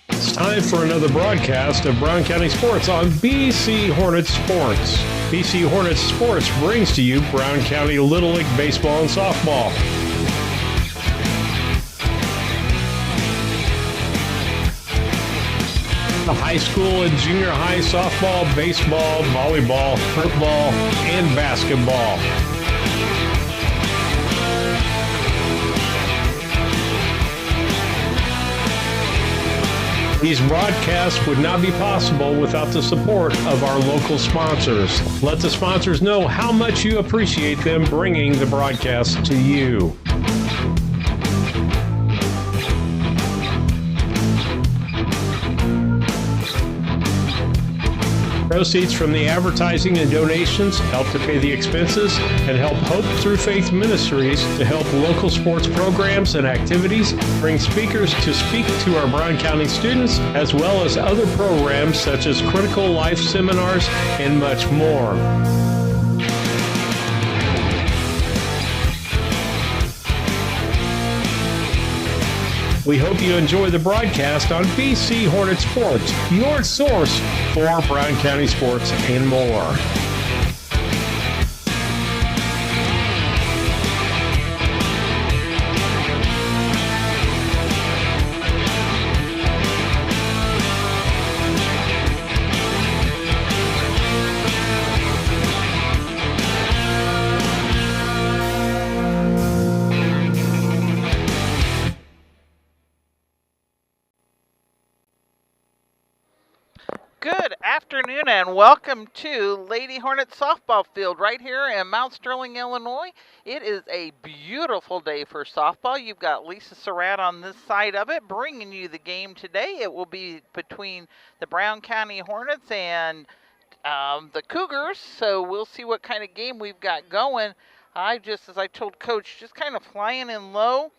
It's time for another broadcast of Brown County Sports on BC Hornets Sports. BC Hornets Sports brings to you Brown County Little League Baseball and Softball. The high school and junior high softball, baseball, volleyball, football, and basketball. These broadcasts would not be possible without the support of our local sponsors. Let the sponsors know how much you appreciate them bringing the broadcast to you. Proceeds from the advertising and donations help to pay the expenses and help Hope Through Faith Ministries to help local sports programs and activities, bring speakers to speak to our Brown County students, as well as other programs such as critical life seminars and much more. We hope you enjoy the broadcast on BC Hornet Sports, your source for Brown County sports and more. Good afternoon and welcome to Lady Hornet Softball Field right here in Mount Sterling, Illinois. It is a beautiful day for softball. You've got Lisa Surratt on this side of it bringing you the game today. It will be between the Brown County Hornets and the Cougars, so we'll see what kind of game we've got going. As I told Coach, just kind of flying in low,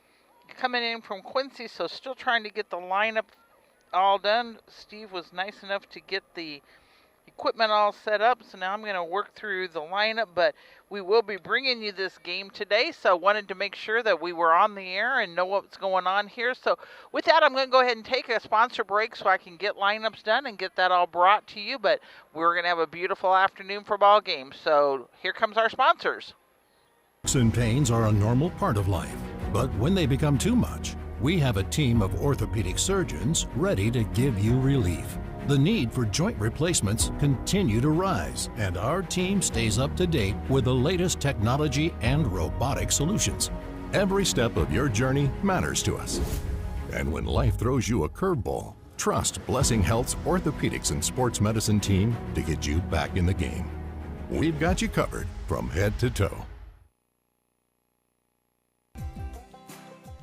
coming in from Quincy, so still trying to get the lineup all done. Steve was nice enough to get the equipment all set up, so now I'm going to work through the lineup, but we will be bringing you this game today, so wanted to make sure that we were on the air and know what's going on here. So with that, I'm going to go ahead and take a sponsor break so I can get lineups done and get that all brought to you, but we're going to have a beautiful afternoon for ball games. So here comes our sponsors. Aches and pains are a normal part of life, but when they become too much, we have a team of orthopedic surgeons ready to give you relief. The need for joint replacements continue to rise, and our team stays up to date with the latest technology and robotic solutions. Every step of your journey matters to us. And when life throws you a curveball, trust Blessing Health's orthopedics and sports medicine team to get you back in the game. We've got you covered from head to toe.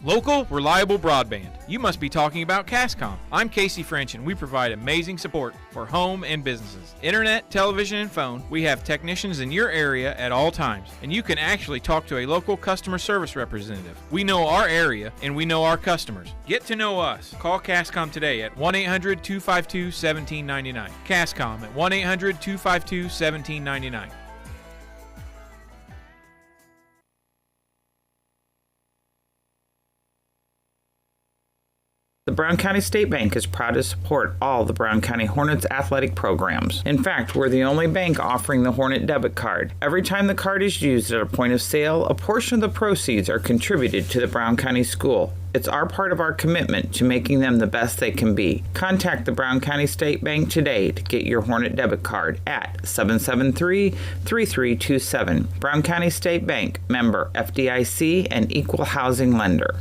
Local, reliable broadband. You must be talking about Cascom. I'm Casey French, and we provide amazing support for home and businesses. Internet, television, and phone. We have technicians in your area at all times, and you can actually talk to a local customer service representative. We know our area, and we know our customers. Get to know us. Call Cascom today at 1-800-252-1799. Cascom at 1-800-252-1799. The Brown County State Bank is proud to support all the Brown County Hornets athletic programs. In fact, we're the only bank offering the Hornet debit card. Every time the card is used at a point of sale, a portion of the proceeds are contributed to the Brown County School. It's our part of our commitment to making them the best they can be. Contact the Brown County State Bank today to get your Hornet debit card at 773-3327. Brown County State Bank, member FDIC and equal housing lender.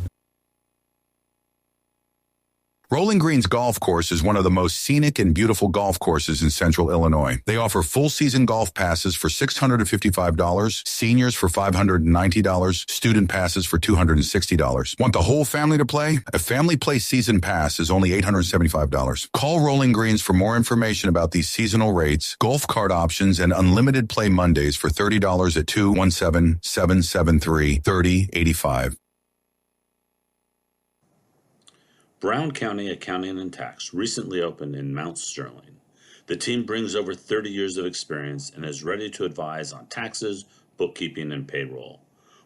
Rolling Greens Golf Course is one of the most scenic and beautiful golf courses in central Illinois. They offer full-season golf passes for $655, seniors for $590, student passes for $260. Want the whole family to play? A family play season pass is only $875. Call Rolling Greens for more information about these seasonal rates, golf cart options, and unlimited play Mondays for $30 at 217-773-3085. Brown County Accounting and Tax recently opened in Mount Sterling. The team brings over 30 years of experience and is ready to advise on taxes, bookkeeping, and payroll.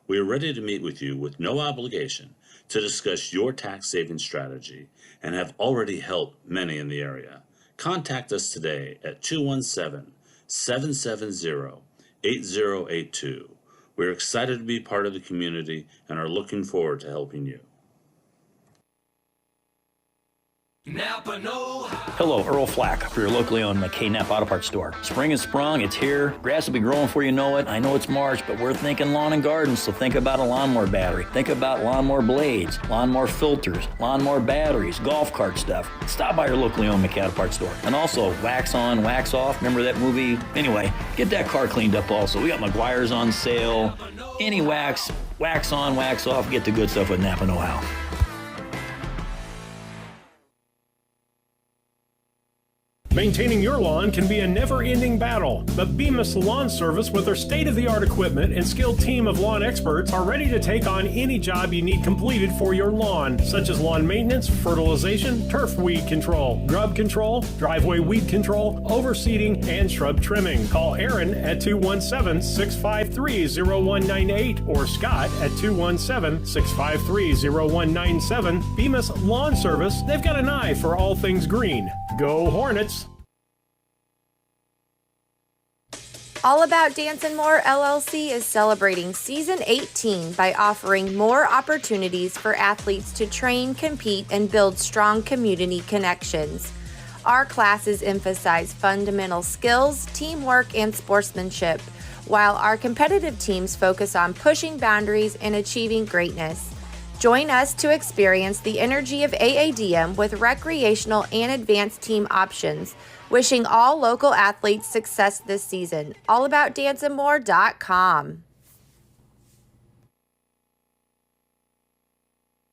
We are ready to meet with you with no obligation to discuss your tax saving strategy and have already helped many in the area. Contact us today at 217-770-8082. We're excited to be part of the community and are looking forward to helping you. Napa know-how. Hello, Earl Flack for your locally owned McKay Napa Auto Parts store. Spring has sprung, it's here. Grass will be growing before you know it. I know it's March, but we're thinking lawn and garden, so think about a lawnmower battery. Think about lawnmower blades, lawnmower filters, lawnmower batteries, golf cart stuff. Stop by your locally owned McKay Auto Parts store. And also, wax on, wax off. Remember that movie? Anyway, get that car cleaned up also. We got Meguiar's on sale. Any wax, wax on, wax off. Get the good stuff with Napa Know-How. Maintaining your lawn can be a never-ending battle, but Bemis Lawn Service with their state-of-the-art equipment and skilled team of lawn experts are ready to take on any job you need completed for your lawn, such as lawn maintenance, fertilization, turf weed control, grub control, driveway weed control, overseeding, and shrub trimming. Call Aaron at 217-653-0198 or Scott at 217-653-0197. Bemis Lawn Service, they've got an eye for all things green. Go Hornets! All About Dance and More LLC is celebrating Season 18 by offering more opportunities for athletes to train, compete, and build strong community connections. Our classes emphasize fundamental skills, teamwork, and sportsmanship, while our competitive teams focus on pushing boundaries and achieving greatness. Join us to experience the energy of AADM with recreational and advanced team options. Wishing all local athletes success this season. AllAboutDanceandMore.com.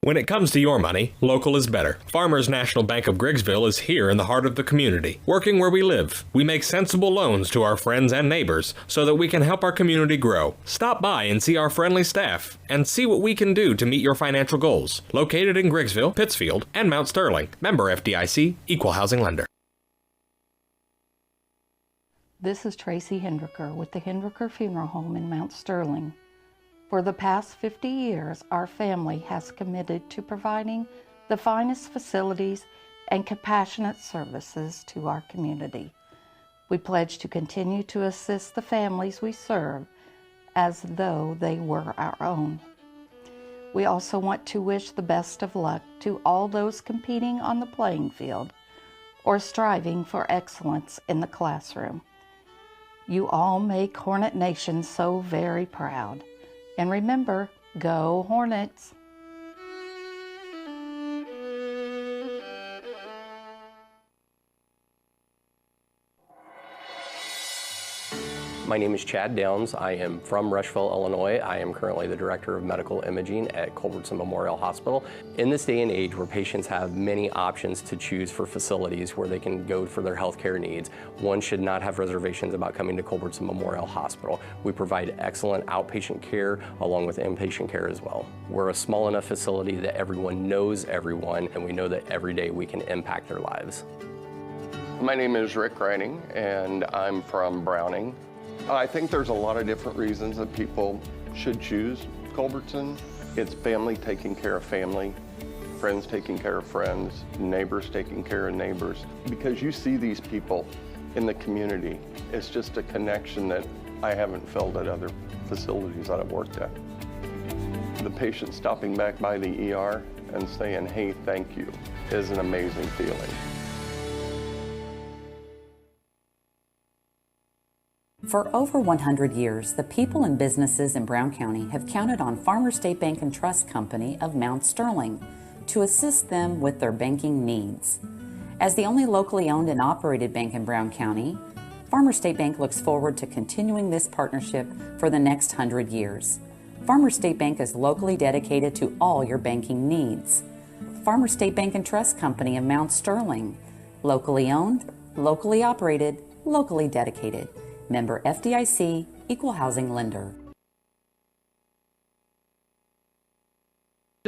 When it comes to your money, local is better. Farmers National Bank of Griggsville is here in the heart of the community, working where we live. We make sensible loans to our friends and neighbors so that we can help our community grow. Stop by and see our friendly staff and see what we can do to meet your financial goals. Located in Griggsville, Pittsfield, and Mount Sterling. Member FDIC, Equal Housing Lender. This is Tracy Hendricker with the Hendricker Funeral Home in Mount Sterling. For the past 50 years, our family has committed to providing the finest facilities and compassionate services to our community. We pledge to continue to assist the families we serve as though they were our own. We also want to wish the best of luck to all those competing on the playing field or striving for excellence in the classroom. You all make Hornet Nation so very proud. And remember, go Hornets! My name is Chad Downs. I am from Rushville, Illinois. I am currently the Director of Medical Imaging at Culbertson Memorial Hospital. In this day and age where patients have many options to choose for facilities where they can go for their healthcare needs, one should not have reservations about coming to Culbertson Memorial Hospital. We provide excellent outpatient care along with inpatient care as well. We're a small enough facility that everyone knows everyone, and we know that every day we can impact their lives. My name is Rick Riding, and I'm from Browning. I think there's a lot of different reasons that people should choose Culbertson. It's family taking care of family, friends taking care of friends, neighbors taking care of neighbors. Because you see these people in the community, it's just a connection that I haven't felt at other facilities that I've worked at. The patient stopping back by the ER and saying, hey, thank you, is an amazing feeling. For over 100 years, the people and businesses in Brown County have counted on Farmers State Bank and Trust Company of Mount Sterling to assist them with their banking needs. As the only locally owned and operated bank in Brown County, Farmers State Bank looks forward to continuing this partnership for the next 100 years. Farmers State Bank is locally dedicated to all your banking needs. Farmers State Bank and Trust Company of Mount Sterling, locally owned, locally operated, locally dedicated. Member FDIC, Equal Housing Lender.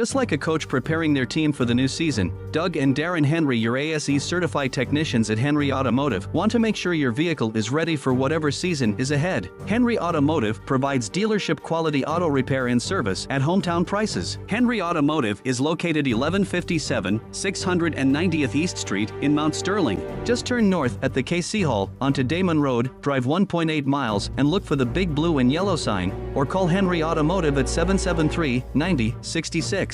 Just like a coach preparing their team for the new season, Doug and Darren Henry, your ASE certified technicians at Henry Automotive, want to make sure your vehicle is ready for whatever season is ahead. Henry Automotive provides dealership quality auto repair and service at hometown prices. Henry Automotive is located 1157 690th East Street in Mount Sterling. Just turn north at the KC Hall onto Damon Road, drive 1.8 miles, and look for the big blue and yellow sign, or call Henry Automotive at 773-9066.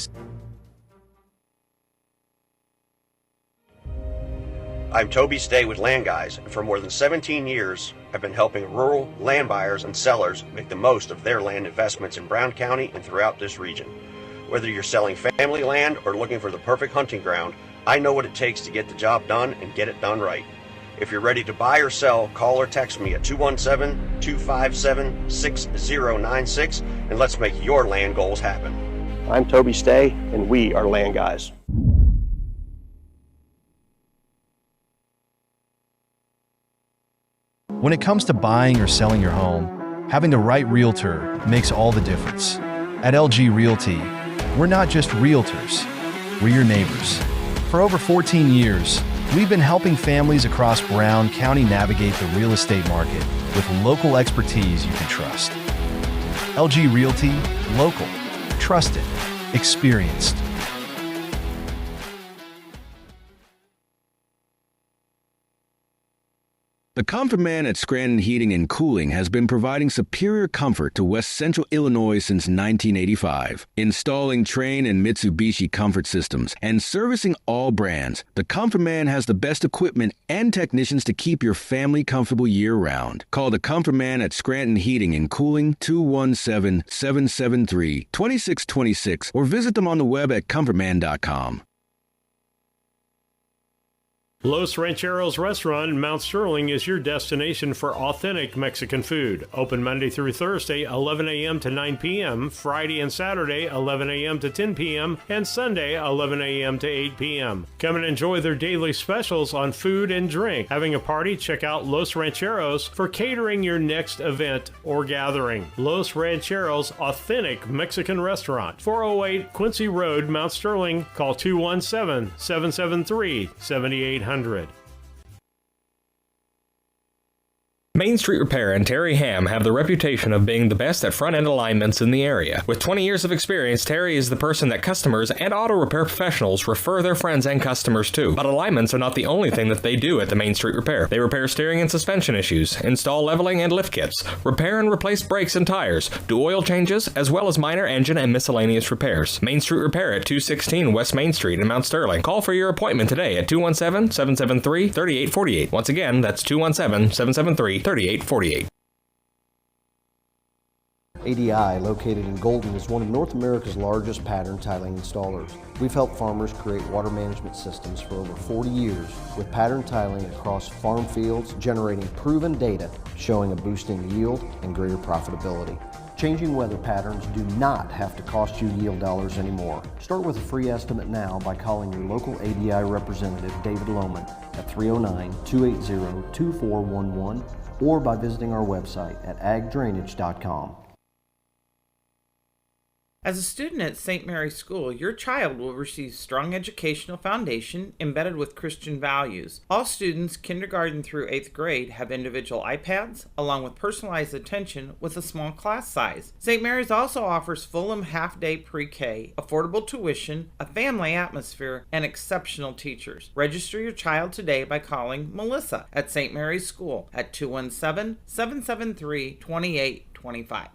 I'm Toby Stay with Land Guys, and for more than 17 years, I've been helping rural land buyers and sellers make the most of their land investments in Brown County and throughout this region. Whether you're selling family land or looking for the perfect hunting ground, I know what it takes to get the job done and get it done right. If you're ready to buy or sell, call or text me at 217-257-6096, and let's make your land goals happen. I'm Toby Stay, and we are Land Guys. When it comes to buying or selling your home, having the right realtor makes all the difference. At LG Realty, we're not just realtors, we're your neighbors. For over 14 years, we've been helping families across Brown County navigate the real estate market with local expertise you can trust. LG Realty, local, trusted, experienced. The Comfort Man at Scranton Heating and Cooling has been providing superior comfort to West Central Illinois since 1985. Installing Trane and Mitsubishi comfort systems and servicing all brands, the Comfort Man has the best equipment and technicians to keep your family comfortable year-round. Call the Comfort Man at Scranton Heating and Cooling 217-773-2626 or visit them on the web at comfortman.com. Los Rancheros Restaurant in Mount Sterling is your destination for authentic Mexican food. Open Monday through Thursday, 11 a.m. to 9 p.m., Friday and Saturday, 11 a.m. to 10 p.m., and Sunday, 11 a.m. to 8 p.m. Come and enjoy their daily specials on food and drink. Having a party? Check out Los Rancheros for catering your next event or gathering. Los Rancheros Authentic Mexican Restaurant, 408 Quincy Road, Mount Sterling. Call 217-773-7800. Main Street Repair and Terry Ham have the reputation of being the best at front-end alignments in the area. With 20 years of experience, Terry is the person that customers and auto repair professionals refer their friends and customers to. But alignments are not the only thing that they do at the Main Street Repair. They repair steering and suspension issues, install leveling and lift kits, repair and replace brakes and tires, do oil changes, as well as minor engine and miscellaneous repairs. Main Street Repair at 216 West Main Street in Mount Sterling. Call for your appointment today at 217-773-3848. Once again, that's 217-773-3848. ADI, located in Golden, is one of North America's largest pattern tiling installers. We've helped farmers create water management systems for over 40 years with pattern tiling across farm fields, generating proven data showing a boost in yield and greater profitability. Changing weather patterns do not have to cost you yield dollars anymore. Start with a free estimate now by calling your local ADI representative, David Lohman, at 309-280-2411 or by visiting our website at agdrainage.com. As a student at St. Mary's School, your child will receive strong educational foundation embedded with Christian values. All students, kindergarten through 8th grade, have individual iPads, along with personalized attention with a small class size. St. Mary's also offers Fulham half-day pre-K, affordable tuition, a family atmosphere, and exceptional teachers. Register your child today by calling Melissa at St. Mary's School at 217-773-2825.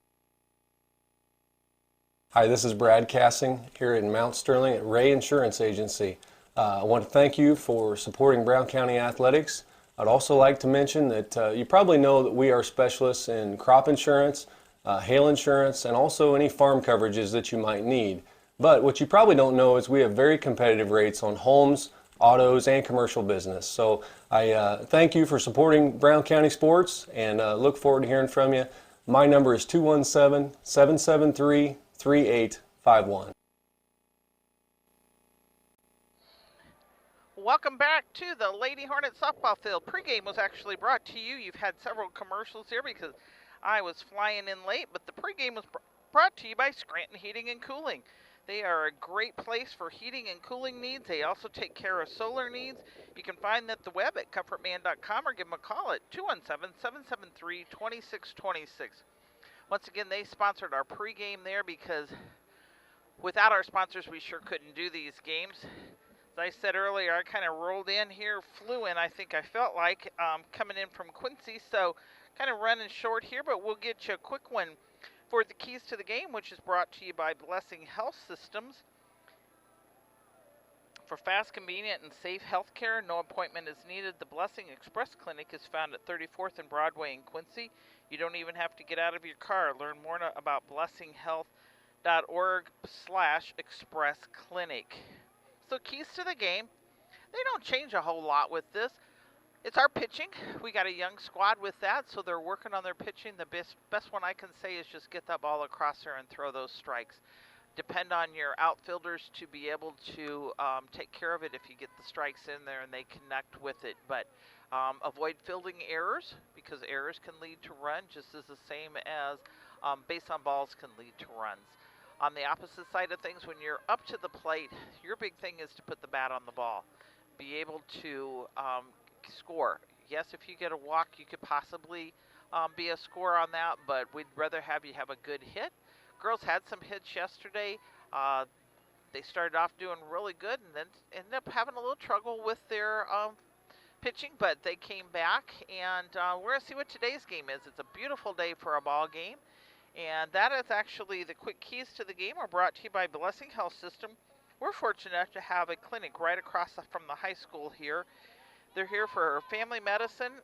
Hi, this is Brad Cassing here in Mount Sterling at Ray Insurance Agency. I want to thank you for supporting Brown County Athletics. I'd also like to mention that you probably know that we are specialists in crop insurance, hail insurance, and also any farm coverages that you might need. But what you probably don't know is we have very competitive rates on homes, autos, and commercial business. So I thank you for supporting Brown County sports and look forward to hearing from you. My number is 217-773-3851. Welcome back to the Lady Hornet softball field. Pregame was actually brought to you. You've had several commercials here because I was flying in late, but the pregame was brought to you by Scranton Heating and Cooling. They are a great place for heating and cooling needs. They also take care of solar needs. You can find them at the web at comfortman.com or give them a call at 217-773-2626. Once again, they sponsored our pregame there because without our sponsors, we sure couldn't do these games. As I said earlier, I kind of rolled in here, flew in, I think I felt like, coming in from Quincy. So kind of running short here, but we'll get you a quick one for the keys to the game, which is brought to you by Blessing Health Systems. For fast, convenient, and safe health care, no appointment is needed. The Blessing Express Clinic is found at 34th and Broadway in Quincy. You don't even have to get out of your car. Learn more about blessinghealth.org/express clinic. So keys to the game, they don't change a whole lot with this. It's our pitching. We got a young squad with that, so they're working on their pitching. The best one I can say is just get that ball across there and throw those strikes. Depend on your outfielders to be able to take care of it if you get the strikes in there and they connect with it. But avoid fielding errors, because errors can lead to runs, just as the same as base on balls can lead to runs. On the opposite side of things, when you're up to the plate, your big thing is to put the bat on the ball. Be able to score. Yes, if you get a walk, you could possibly be a scorer on that, but we'd rather have you have a good hit. Girls had some hits yesterday. They started off doing really good and then ended up having a little trouble with their pitching, but they came back, and we're going to see what today's game is. It's a beautiful day for a ball game, and that is actually the quick keys to the game are brought to you by Blessing Health System. We're fortunate enough to have a clinic right across from the high school here. They're here for family medicine,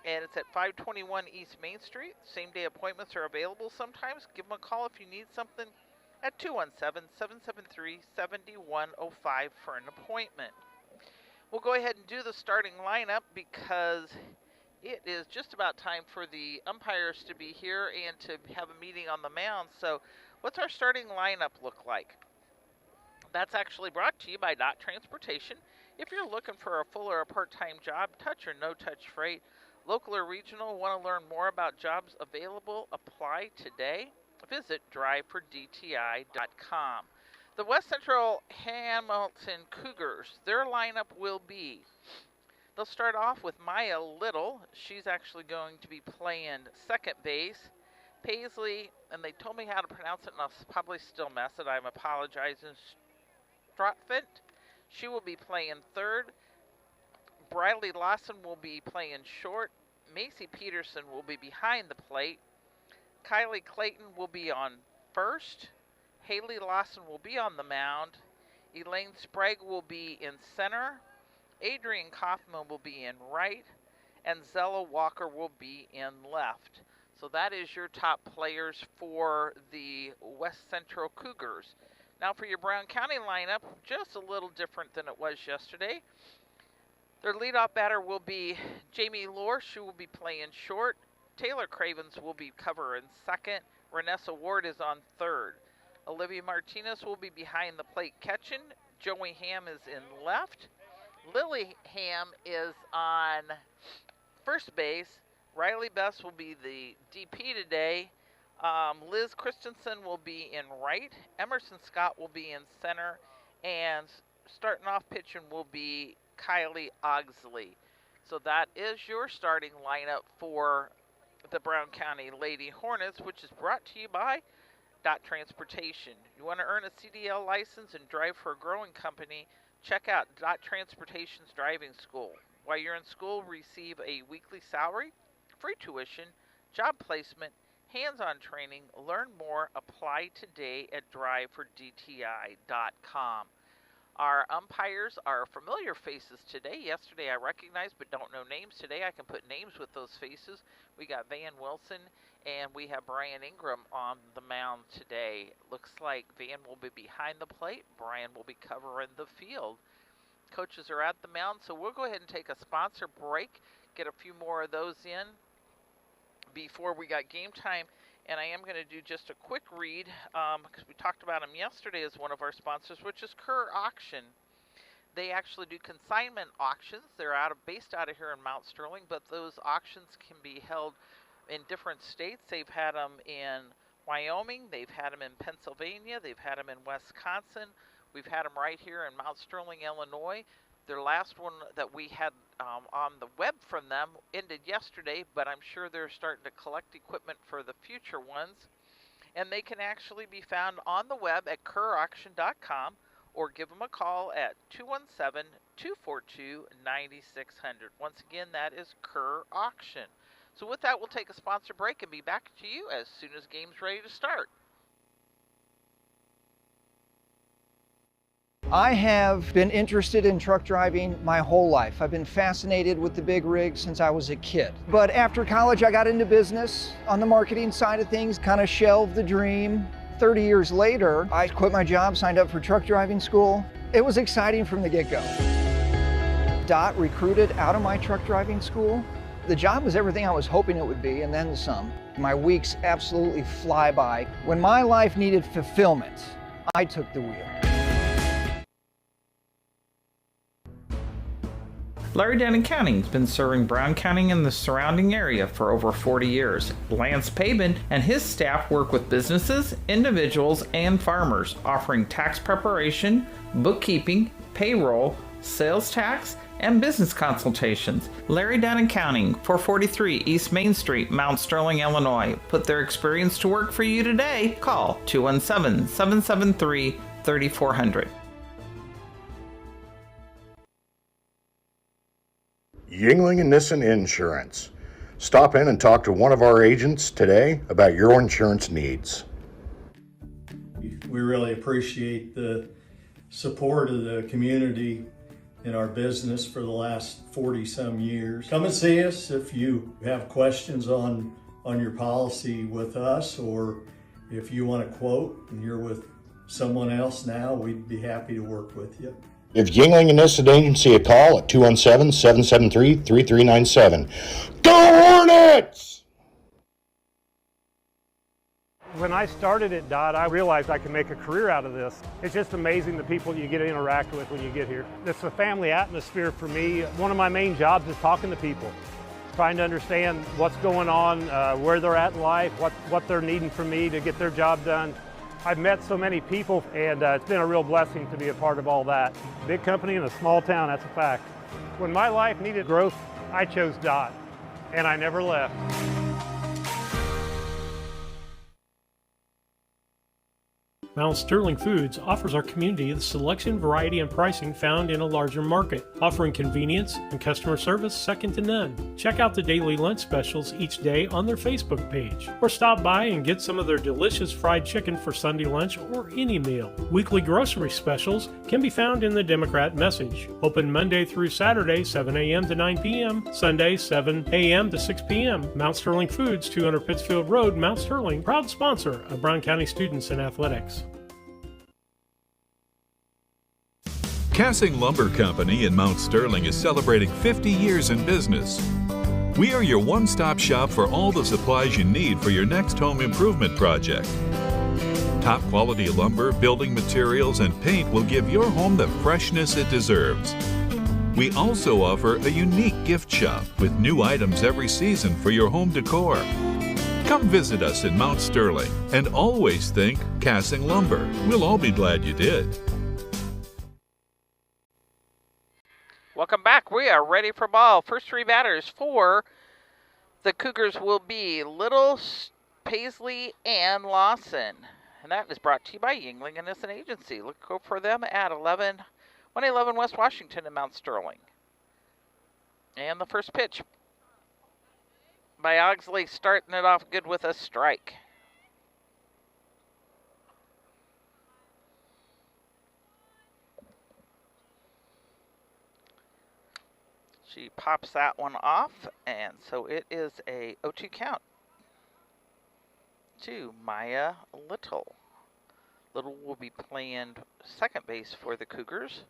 and it's at 521 East Main Street. Same-day appointments are available sometimes. Give them a call if you need something at 217-773-7105 for an appointment. We'll go ahead and do the starting lineup because it is just about time for the umpires to be here and to have a meeting on the mound. So what's our starting lineup look like? That's actually brought to you by Dot Transportation. If you're looking for a full or a part-time job, touch or no-touch freight, local or regional, want to learn more about jobs available, apply today. Visit drivefordti.com. The West Central Hamilton Cougars, their lineup will be, they'll start off with Maya Little. She's actually going to be playing second base. Paisley, and they told me how to pronounce it, and I'll probably still mess it. I'm apologizing. Stratfent, she will be playing third. Briley Lawson will be playing short. Macy Peterson will be behind the plate. Kylie Clayton will be on first. Haley Lawson will be on the mound. Elaine Sprague will be in center. Adrian Kaufman will be in right. And Zella Walker will be in left. So that is your top players for the West Central Cougars. Now for your Brown County lineup, just a little different than it was yesterday. Their leadoff batter will be Jamie Lore. She will be playing short. Taylor Cravens will be covering second. Renessa Ward is on third. Olivia Martinez will be behind the plate catching. Joey Ham is in left. Lily Ham is on first base. Riley Best will be the DP today. Liz Christensen will be in right. Emerson Scott will be in center. And starting off pitching will be Kylie Ogsley. So that is your starting lineup for the Brown County Lady Hornets, which is brought to you by Dot Transportation. You want to earn a CDL license and drive for a growing company? Check out Dot Transportation's driving school. While you're in school, receive a weekly salary, free tuition, job placement, hands-on training. Learn more. Apply today at drivefordti.com. Our umpires are familiar faces today. Yesterday I recognized but don't know names. Today I can put names with those faces. We got Van Wilson and we have Brian Ingram on the mound today. Looks like Van will be behind the plate. Brian will be covering the field. Coaches are at the mound, so we'll go ahead and take a sponsor break, get a few more of those in before we got game time. And I am going to do just a quick read because we talked about them yesterday as one of our sponsors, which is Kerr Auction. They actually do consignment auctions. They're based out of here in Mount Sterling, but those auctions can be held in different states. They've had them in Wyoming. They've had them in Pennsylvania. They've had them in Wisconsin. We've had them right here in Mount Sterling, Illinois. Their last one that we had on the web from them ended yesterday, but I'm sure they're starting to collect equipment for the future ones. And they can actually be found on the web at kerrauction.com or give them a call at 217-242-9600. Once again, that is Kerr Auction. So with that, we'll take a sponsor break and be back to you as soon as game's ready to start. I have been interested in truck driving my whole life. I've been fascinated with the big rig since I was a kid. But after college, I got into business on the marketing side of things, kind of shelved the dream. 30 years later, I quit my job, signed up for truck driving school. It was exciting from the get-go. DOT recruited out of my truck driving school. The job was everything I was hoping it would be, and then some. My weeks absolutely fly by. When my life needed fulfillment, I took the wheel. Larry Denton Accounting has been serving Brown County and the surrounding area for over 40 years. Lance Pabin and his staff work with businesses, individuals, and farmers, offering tax preparation, bookkeeping, payroll, sales tax, and business consultations. Larry Denton Accounting, 443 East Main Street, Mount Sterling, Illinois. Put their experience to work for you today. Call 217-773-3400. Yingling and Nissen Insurance. Stop in and talk to one of our agents today about your insurance needs. We really appreciate the support of the community in our business for the last 40-some years. Come and see us if you have questions on your policy with us, or if you want a quote and you're with someone else now, we'd be happy to work with you. Give Yingling and Nissen Agency a call at 217-773-3397. Go Hornets! When I started at DOT, I realized I could make a career out of this. It's just amazing the people you get to interact with when you get here. It's a family atmosphere for me. One of my main jobs is talking to people, trying to understand what's going on, where they're at in life, what they're needing from me to get their job done. I've met so many people, and it's been a real blessing to be a part of all that. Big company in a small town, that's a fact. When my life needed growth, I chose DOT, and I never left. Mount Sterling Foods offers our community the selection, variety, and pricing found in a larger market, offering convenience and customer service second to none. Check out the daily lunch specials each day on their Facebook page, or stop by and get some of their delicious fried chicken for Sunday lunch or any meal. Weekly grocery specials can be found in the Democrat Message. Open Monday through Saturday, 7 a.m. to 9 p.m., Sunday, 7 a.m. to 6 p.m. Mount Sterling Foods, 200 Pittsfield Road, Mount Sterling, proud sponsor of Brown County students in athletics. Cassing Lumber Company in Mount Sterling is celebrating 50 years in business. We are your one-stop shop for all the supplies you need for your next home improvement project. Top quality lumber, building materials, and paint will give your home the freshness it deserves. We also offer a unique gift shop with new items every season for your home decor. Come visit us in Mount Sterling and always think Cassing Lumber. We'll all be glad you did. Welcome back. We are ready for ball. First three batters for the Cougars will be Little, Paisley, and Lawson. And that is brought to you by Yingling and Nissen Agency. Look for them at 111 West Washington in Mount Sterling. And the first pitch by Ogsley, starting it off good with a strike. She pops that one off, and so it is a 0-2 count to Maya Little. Little will be playing second base for the Cougars.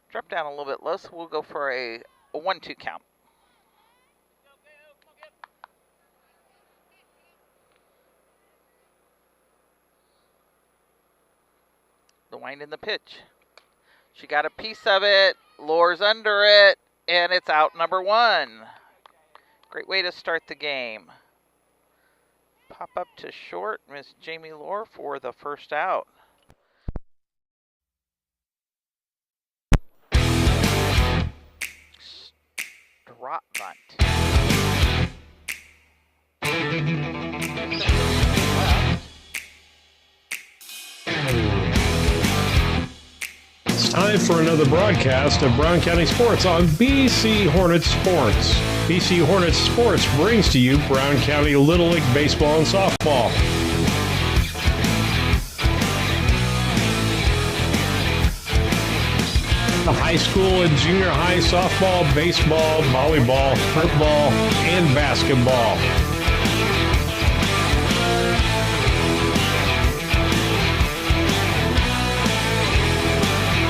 Drop down a little bit low, so we'll go for a 1-2 count. The wind in the pitch. She got a piece of it, lures under it, and it's out number one. Great way to start the game. Pop up to short, Miss Jamie Lore for the first out. Drop bunt. It's time for another broadcast of Brown County Sports on BC Hornets Sports. BC Hornets Sports brings to you Brown County Little League Baseball and Softball. The high school and junior high softball, baseball, volleyball, football, and basketball.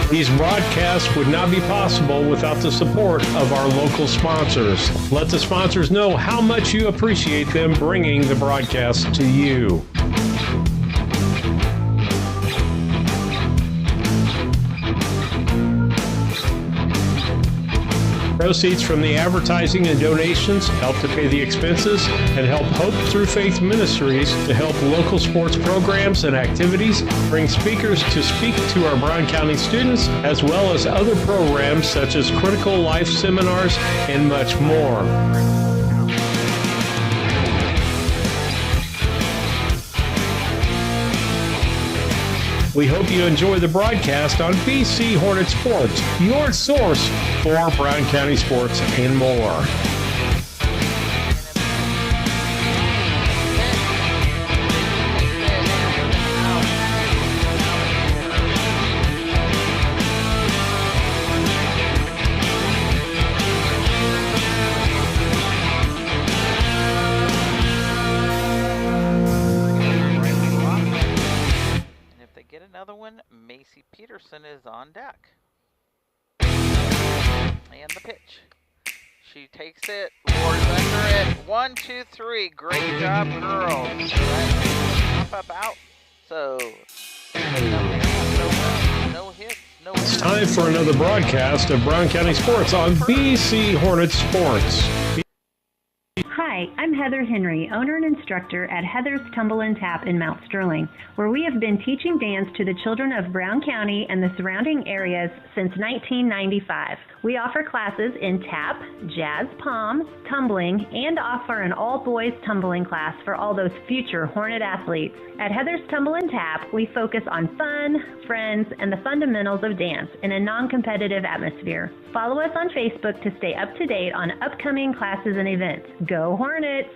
These broadcasts would not be possible without the support of our local sponsors. Let the sponsors know how much you appreciate them bringing the broadcast to you. Proceeds from the advertising and donations help to pay the expenses and help Hope Through Faith Ministries to help local sports programs and activities, bring speakers to speak to our Brown County students, as well as other programs such as critical life seminars and much more. We hope you enjoy the broadcast on BC Hornet Sports, your source for Brown County sports and more. Another one, Macy Peterson is on deck. And the pitch. She takes it, Lord's under it. 1, 2, 3. Great job, girls. Pop up out. So, no hits, no hits. It's time for another broadcast of Brown County Sports on BC Hornet Sports. Hi, I'm Heather Henry, owner and instructor at Heather's Tumble and Tap in Mount Sterling, where we have been teaching dance to the children of Brown County and the surrounding areas since 1995. We offer classes in tap, jazz palms, tumbling, and offer an all-boys tumbling class for all those future Hornet athletes. At Heather's Tumble and Tap, we focus on fun, friends, and the fundamentals of dance in a non-competitive atmosphere. Follow us on Facebook to stay up to date on upcoming classes and events. Go Hornets!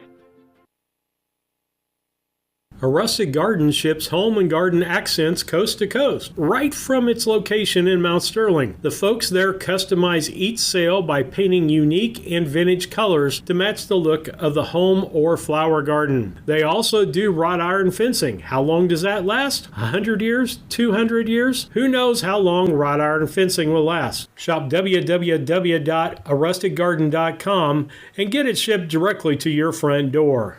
A Rustic Garden ships home and garden accents coast to coast, right from its location in Mount Sterling. The folks there customize each sail by painting unique and vintage colors to match the look of the home or flower garden. They also do wrought iron fencing. How long does that last? 100 years? 200 years? Who knows how long wrought iron fencing will last? Shop www.arusticgarden.com and get it shipped directly to your front door.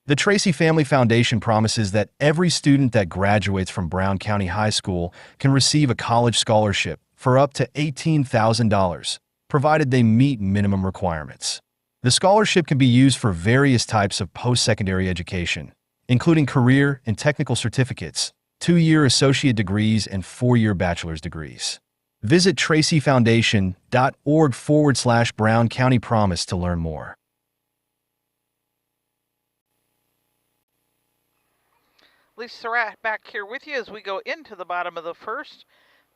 The Tracy Family Foundation promises that every student that graduates from Brown County High School can receive a college scholarship for up to $18,000, provided they meet minimum requirements. The scholarship can be used for various types of post-secondary education, including career and technical certificates, 2-year associate degrees, and 4-year bachelor's degrees. Visit tracyfoundation.org/Brown County Promise to learn more. Lisa Surratt back here with you as we go into the bottom of the first.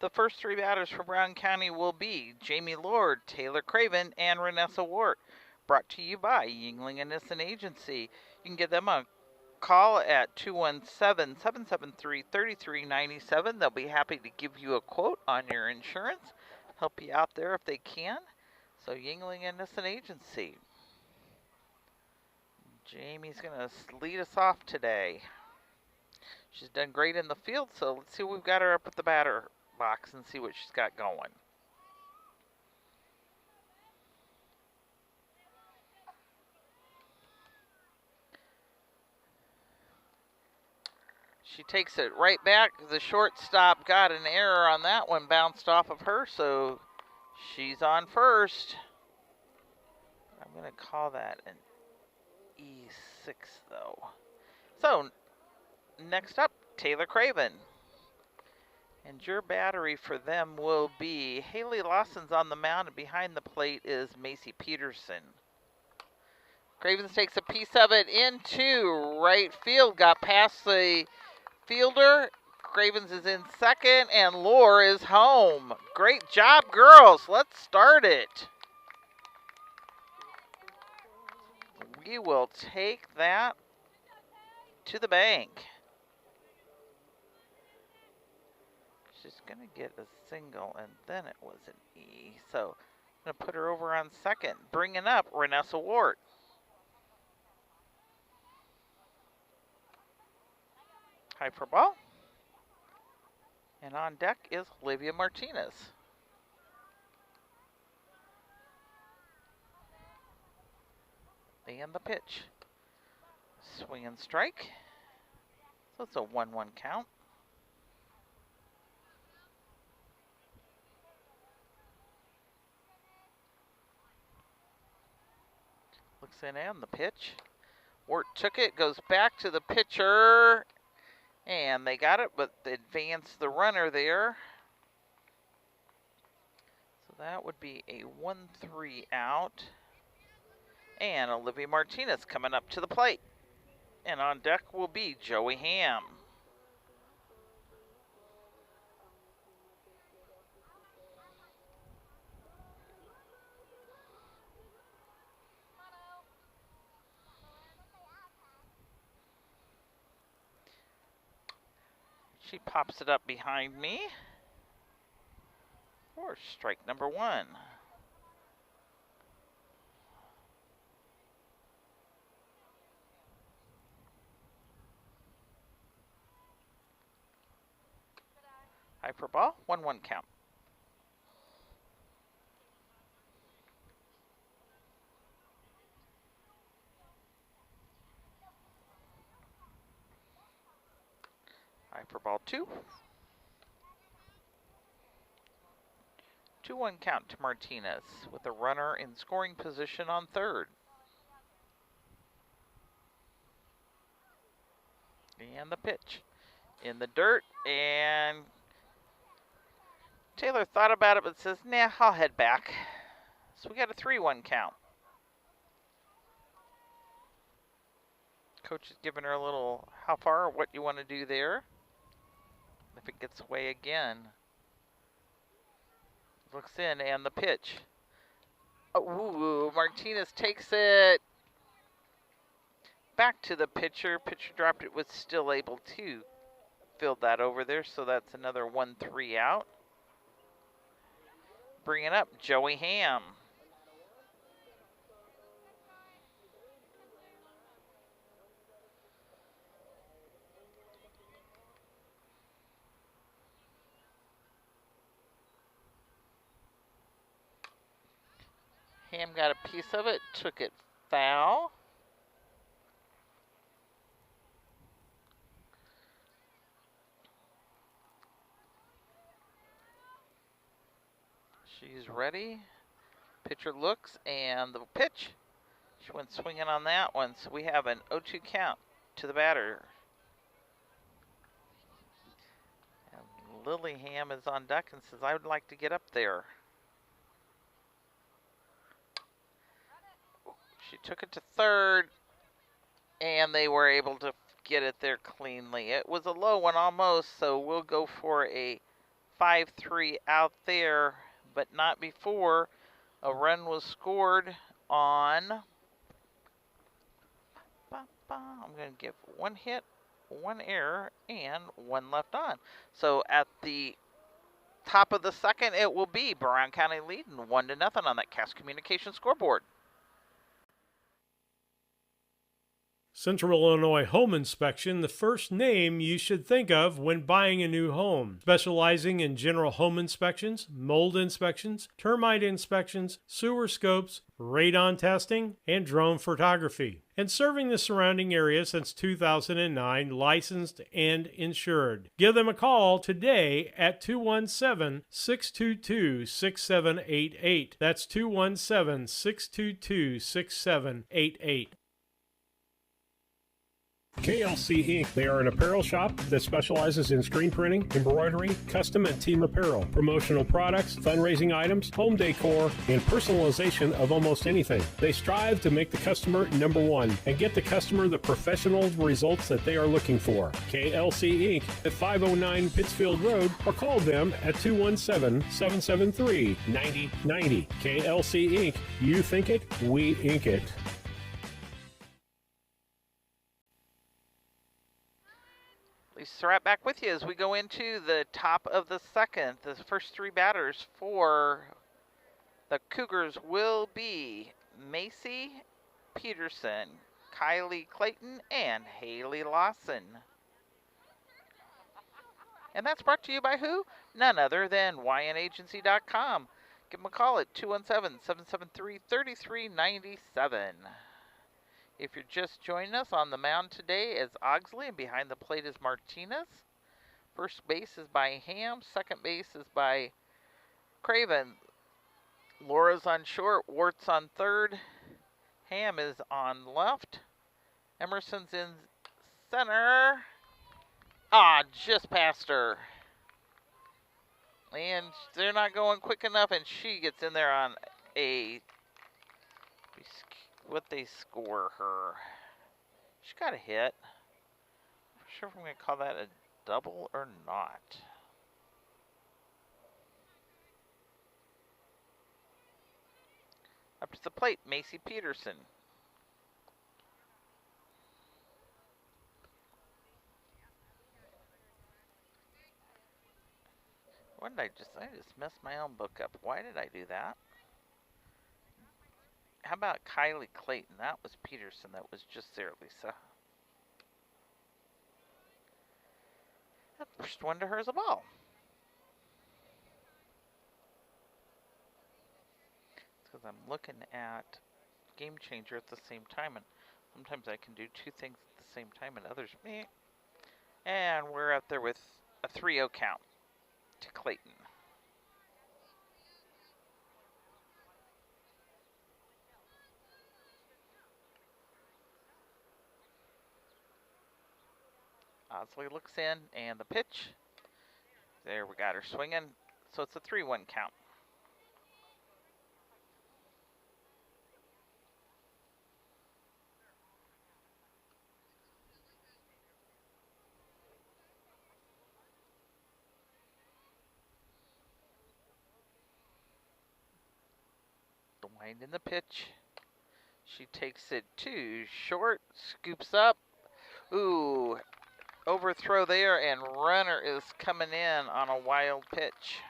The first 3 batters for Brown County will be Jamie Lord, Taylor Craven, and Renessa Wart. Brought to you by Yingling and Nissen Agency. You can give them a call at 217-773-3397. They'll be happy to give you a quote on your insurance. Help you out there if they can. So Yingling and Nissen Agency. Jamie's going to lead us off today. She's done great in the field, so let's see what we've got her up at the batter box and see what she's got going. She takes it right back. The shortstop got an error on that one, bounced off of her, so she's on first. I'm going to call that an E6 though. So next up, Taylor Craven. And your battery for them will be Haley Lawson's on the mound, and behind the plate is Macy Peterson. Cravens takes a piece of it into right field, got past the fielder. Cravens is in second, and Lore is home. Great job, girls. Let's start it. We will take that to the bank. She's going to get a single, and then it was an E. So I'm going to put her over on second. Bringing up Renessa Ward. High for ball. And on deck is Olivia Martinez. And the pitch. Swing and strike. So it's a 1-1 count. Looks in and the pitch. Wart took it, goes back to the pitcher. And they got it, but they advanced the runner there. So that would be a 1-3 out. And Olivia Martinez coming up to the plate. And on deck will be Joey Ham. She pops it up behind me for strike number 1. High for ball, 1-1 count. High for ball 2. 2-1 count to Martinez with a runner in scoring position on third. And the pitch in the dirt, and Taylor thought about it but says, nah, I'll head back. So we got a 3-1 count. Coach is giving her a little, how far, or what you want to do there. If it gets away again. Looks in, and the pitch. Ooh, Martinez takes it back to the pitcher. Pitcher dropped it, was still able to field that over there, so that's another 1-3 out. Bringing up Joey Ham. Ham got a piece of it, took it foul. She's ready. Pitcher looks, and the pitch. She went swinging on that one, so we have an 0-2 count to the batter. And Lily Ham is on deck and says, I would like to get up there. She took it to third, and they were able to get it there cleanly. It was a low one almost, so we'll go for a 5-3 out there, but not before a run was scored on. I'm going to give 1 hit, 1 error, and 1 left on. So at the top of the second, it will be Brown County leading 1-0 on that Cass Communications scoreboard. Central Illinois Home Inspection, the first name you should think of when buying a new home. Specializing in general home inspections, mold inspections, termite inspections, sewer scopes, radon testing, and drone photography. And serving the surrounding area since 2009, licensed and insured. Give them a call today at 217-622-6788. That's 217-622-6788. KLC Inc. They are an apparel shop that specializes in screen printing, embroidery, custom and team apparel, promotional products, fundraising items, home decor, and personalization of almost anything. They strive to make the customer number one and get the customer the professional results that they are looking for. KLC Inc. at 509 Pittsfield Road or call them at 217-773-9090. KLC Inc. You think it, we ink it. Lisa right back with you as we go into the top of the second. The first three batters for the Cougars will be Macy Peterson, Kylie Clayton, and Haley Lawson. And that's brought to you by who? None other than YNAgency.com. Give them a call at 217-773-3397. If you're just joining us, on the mound today is Oxley, and behind the plate is Martinez. First base is by Ham. Second base is by Craven. Laura's on short. Wart's on third. Ham is on left. Emerson's in center. Ah, just past her. And they're not going quick enough, and she gets in there on a... what they score her. She got a hit. I'm not sure if I'm going to call that a double or not. Up to the plate, Macy Peterson. What did I just messed my own book up. Why did I do that? How about Kylie Clayton? That was Peterson. That was just there, Lisa. That first one to her is a ball. It's because I'm looking at Game Changer at the same time, and sometimes I can do two things at the same time, and others me. And we're out there with a 3-0 count to Clayton. Osley looks in, and the pitch. There, we got her swinging. So it's a 3-1 count. The wind in the pitch. She takes it to short, scoops up. Ooh. Overthrow there, and runner is coming in on a wild pitch.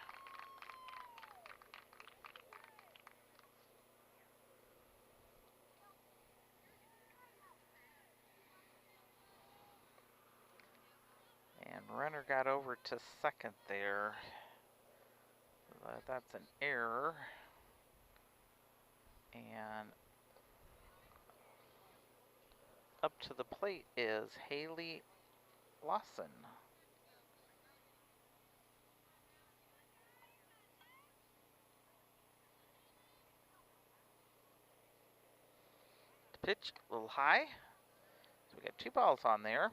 And runner got over to second there. That's an error. And up to the plate is Haley Lawson. The pitch a little high. So we got 2 balls on there.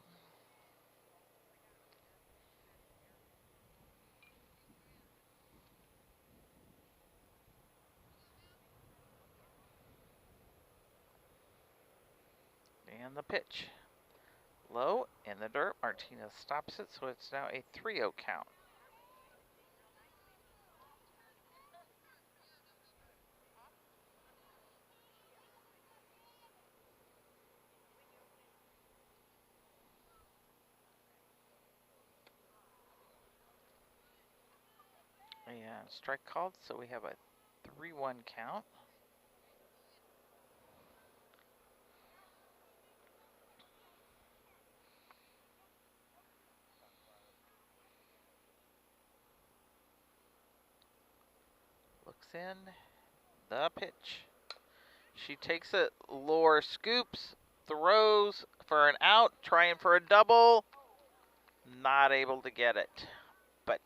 And the pitch. Low in the dirt. Martinez stops it, so it's now a 3-0 count. And strike called, so we have a 3-1 count. Looks in. The pitch. She takes it. Laura scoops. Throws for an out. Trying for a double. Not able to get it. But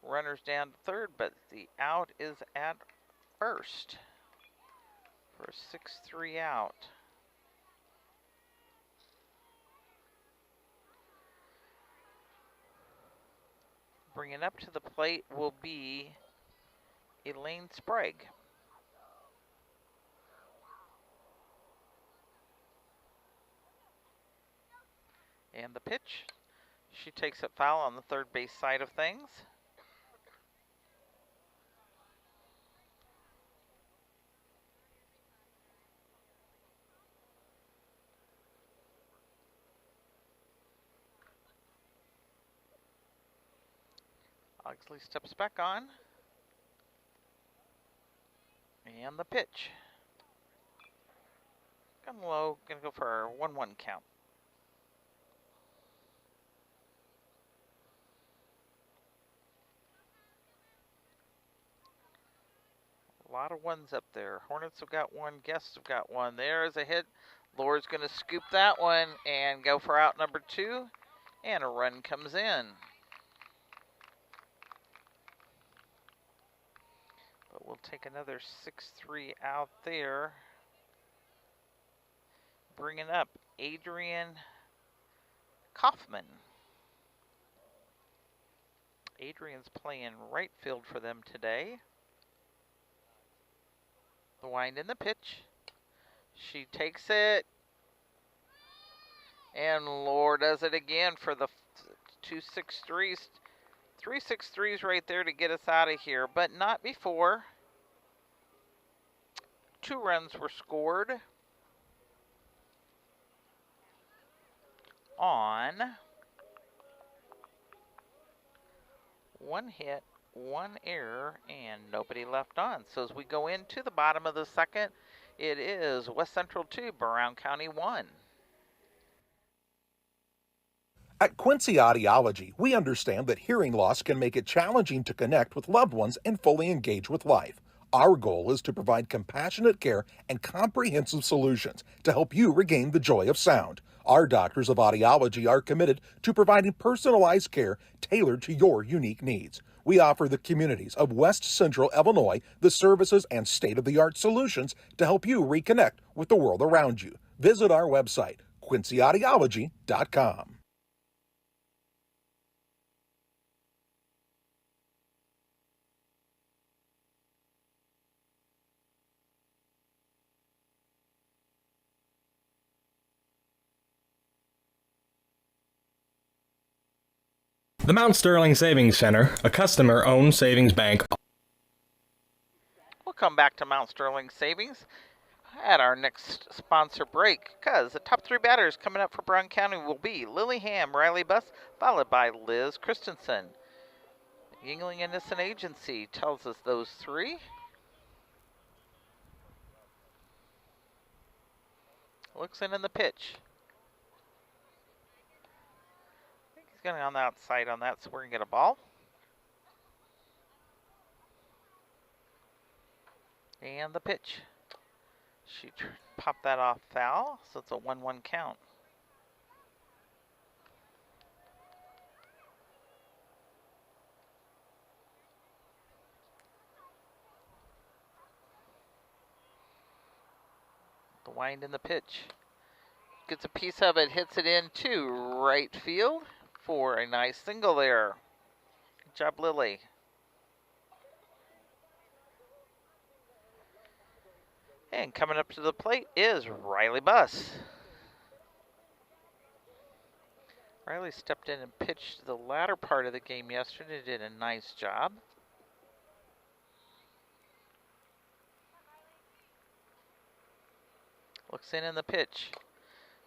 runners down to third, but the out is at first for a 6-3 out. Bringing up to the plate will be Elaine Sprague. And the pitch. She takes it foul on the third base side of things. Oxley steps back on. And the pitch. Come low, gonna go for a 1-1 count. A lot of ones up there. Hornets have got one, Guests have got one. There's a hit. Laura's gonna scoop that one and go for out number 2. And a run comes in. But we'll take another 6-3 out there. Bringing up Adrian Kaufman. Adrian's playing right field for them today. The wind in the pitch. She takes it. And Laura does it again for the 2 6-3s. 3 6-3s right there to get us out of here, but not before 2 runs were scored on 1 hit, 1 error, and nobody left on. So as we go into the bottom of the second, it is West Central 2, Brown County 1. At Quincy Audiology, we understand that hearing loss can make it challenging to connect with loved ones and fully engage with life. Our goal is to provide compassionate care and comprehensive solutions to help you regain the joy of sound. Our doctors of audiology are committed to providing personalized care tailored to your unique needs. We offer the communities of West Central Illinois the services and state-of-the-art solutions to help you reconnect with the world around you. Visit our website, quincyaudiology.com. The Mount Sterling Savings Center, a customer-owned savings bank. We'll come back to Mount Sterling Savings at our next sponsor break, because the top 3 batters coming up for Brown County will be Lily Ham, Riley Buss, followed by Liz Christensen. Yingling Innocent Agency tells us those 3. Looks in the pitch. He's going on the outside on that, so we're going to get a ball. And the pitch. She popped that off foul, so it's a 1-1 count. The wind in the pitch. Gets a piece of it, hits it into right field for a nice single there. Good job, Lily. And coming up to the plate is Riley Buss. Riley stepped in and pitched the latter part of the game yesterday, did a nice job. Looks in the pitch.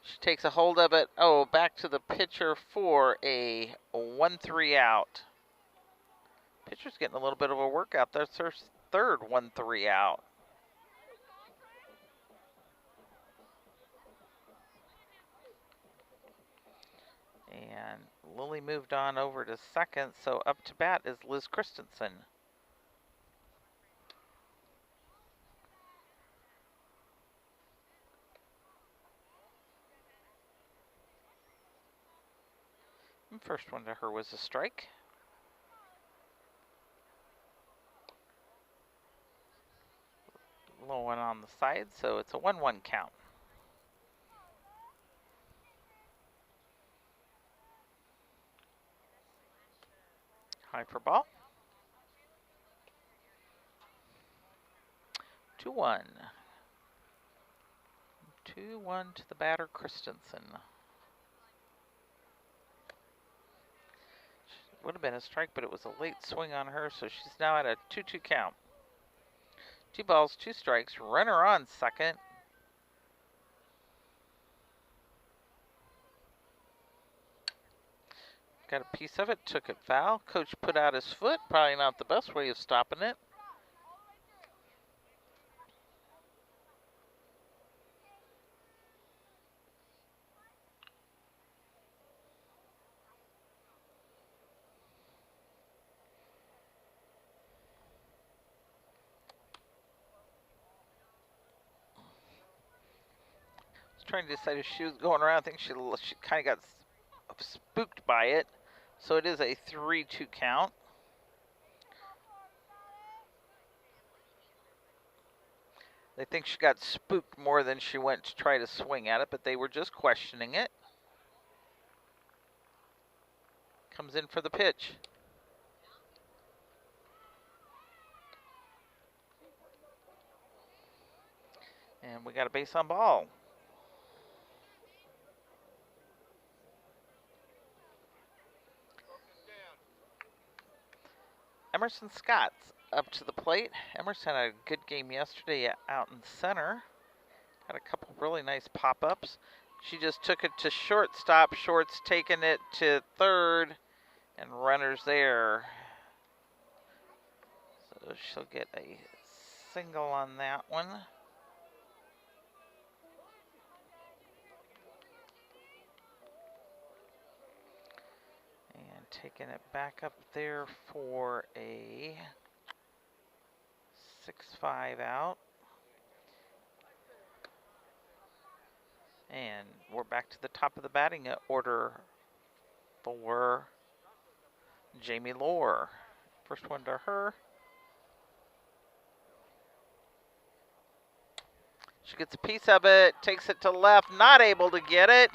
She takes a hold of it. Oh, back to the pitcher for a 1-3 out. Pitcher's getting a little bit of a workout. That's her third 1-3 out. And Lily moved on over to second, so up to bat is Liz Christensen. First one to her was a strike. Low one on the side, so it's a 1-1 count. High for ball. 2-1. 2-1 to the batter, Christensen. Would have been a strike, but it was a late swing on her, so she's now at a 2-2 count. 2 balls, 2 strikes, runner on second. Got a piece of it, took it foul. Coach put out his foot, probably not the best way of stopping it. Trying to decide if she was going around. I think she kind of got spooked by it. So it is a 3-2 count. They think she got spooked more than she went to try to swing at it, but they were just questioning it. Comes in for the pitch. And we got a base on ball. Emerson Scott's up to the plate. Emerson had a good game yesterday out in center. Had a couple really nice pop-ups. She just took it to shortstop. Short's taking it to third, and runner's there. So she'll get a single on that one. Taking it back up there for a 6-5 out. And we're back to the top of the batting order for Jamie Lohr. First one to her. She gets a piece of it, takes it to left, not able to get it.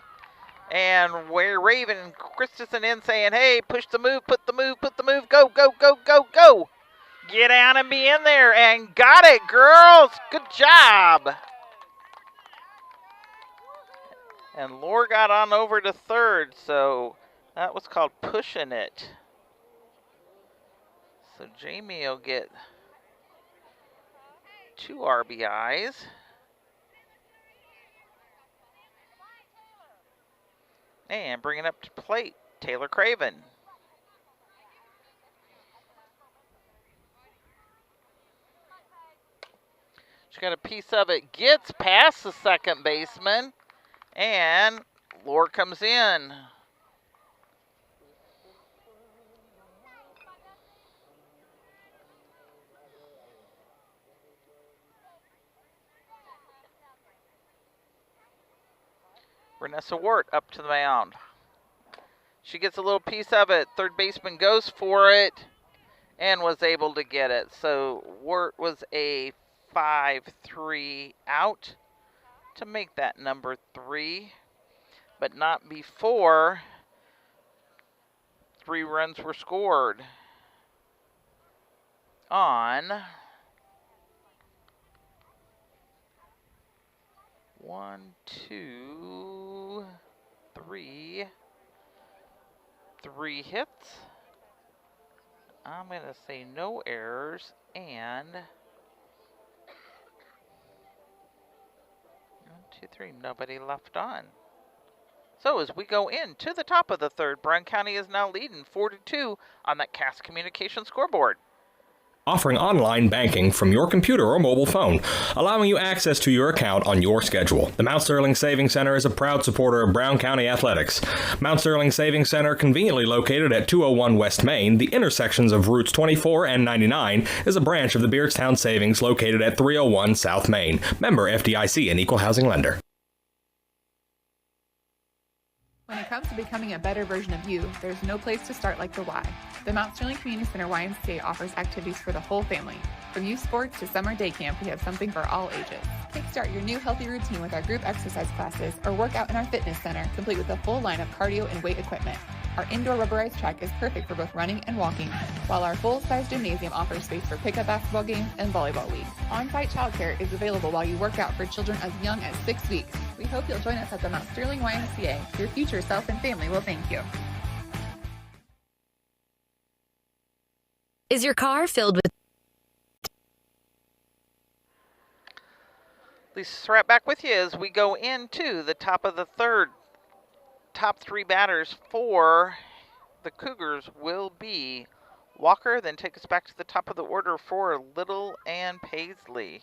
And we're Raven and Christensen in saying, hey, push the move, put the move, go, go, go, go, go. Get down and be in there. And got it, girls. Good job. And Lohr got on over to third, so that was called pushing it. So Jamie will get 2 RBIs. And bring it up to plate, Taylor Craven. She got a piece of it, gets past the second baseman, and Lohr comes in. Vanessa Wart up to the mound. She gets a little piece of it. Third baseman goes for it and was able to get it. So Wart was a 5-3 out to make that number 3, but not before 3 runs were scored on 1, 2, 3. 3 hits. I'm going to say no errors and 1, 2, 3. Nobody left on. So as we go into the top of the third, Brown County is now leading 4-2 on that Cass Communication scoreboard. Offering online banking from your computer or mobile phone, allowing you access to your account on your schedule. The Mount Sterling Savings Center is a proud supporter of Brown County athletics. Mount Sterling Savings Center, conveniently located at 201 West Main, the intersections of routes 24 and 99, is a branch of the Beardstown Savings located at 301 South Main. Member FDIC and Equal Housing Lender. When it comes to becoming a better version of you, there's no place to start like the Y. The Mount Sterling Community Center YMCA offers activities for the whole family. From youth sports to summer day camp, we have something for all ages. Kickstart your new healthy routine with our group exercise classes or work out in our fitness center, complete with a full line of cardio and weight equipment. Our indoor rubberized track is perfect for both running and walking, while our full-size gymnasium offers space for pickup basketball games and volleyball leagues. On-site childcare is available while you work out for children as young as 6 weeks. We hope you'll join us at the Mount Sterling YMCA. Your future self and family will thank you. Is your car filled with... Lisa right back with you as we go into the top of the third. Top three batters for the Cougars will be Walker, then take us back to the top of the order for Little and Paisley.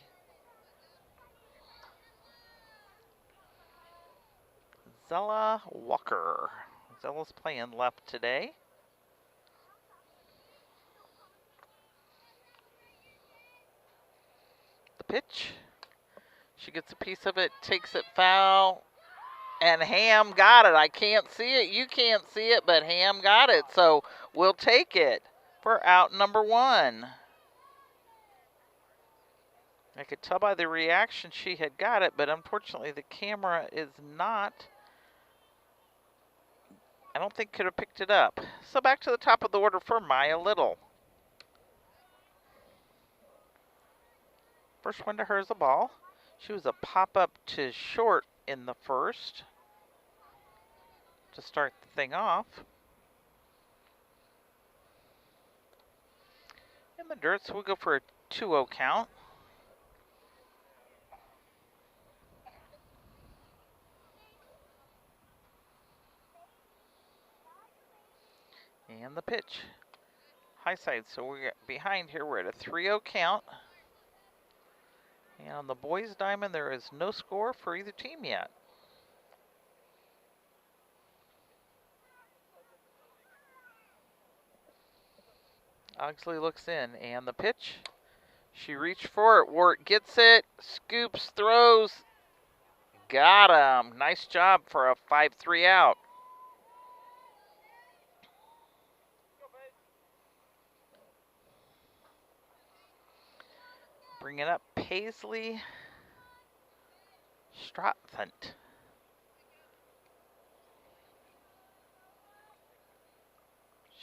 Zella Walker. Zella's playing left today. The pitch. She gets a piece of it, takes it foul. And Ham got it. I can't see it. You can't see it, but Ham got it. So we'll take it for out number one. I could tell by the reaction she had got it, but unfortunately the camera is not. I don't think could have picked it up. So back to the top of the order for Maya Little. First one to her is a ball. She was a pop-up to short in the first to start the thing off. In the dirt, so we'll go for a 2-0 count. And the pitch. High side, so we're behind here. We're at a 3-0 count. And on the boys' diamond, there is no score for either team yet. Oxley looks in, and the pitch. She reached for it. Wart gets it, scoops, throws. Got him. Nice job for a 5-3 out. Bringing up Paisley Stratfant.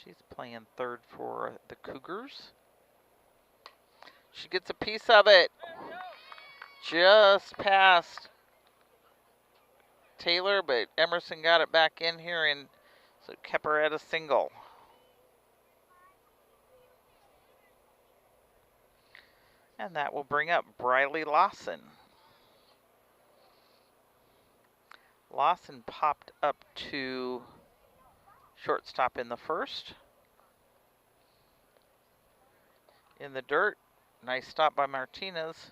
She's playing third for the Cougars. She gets a piece of it. Just past Taylor, but Emerson got it back in here, and so kept her at a single. And that will bring up Briley Lawson. Lawson popped up to shortstop in the first. In the dirt, nice stop by Martinez.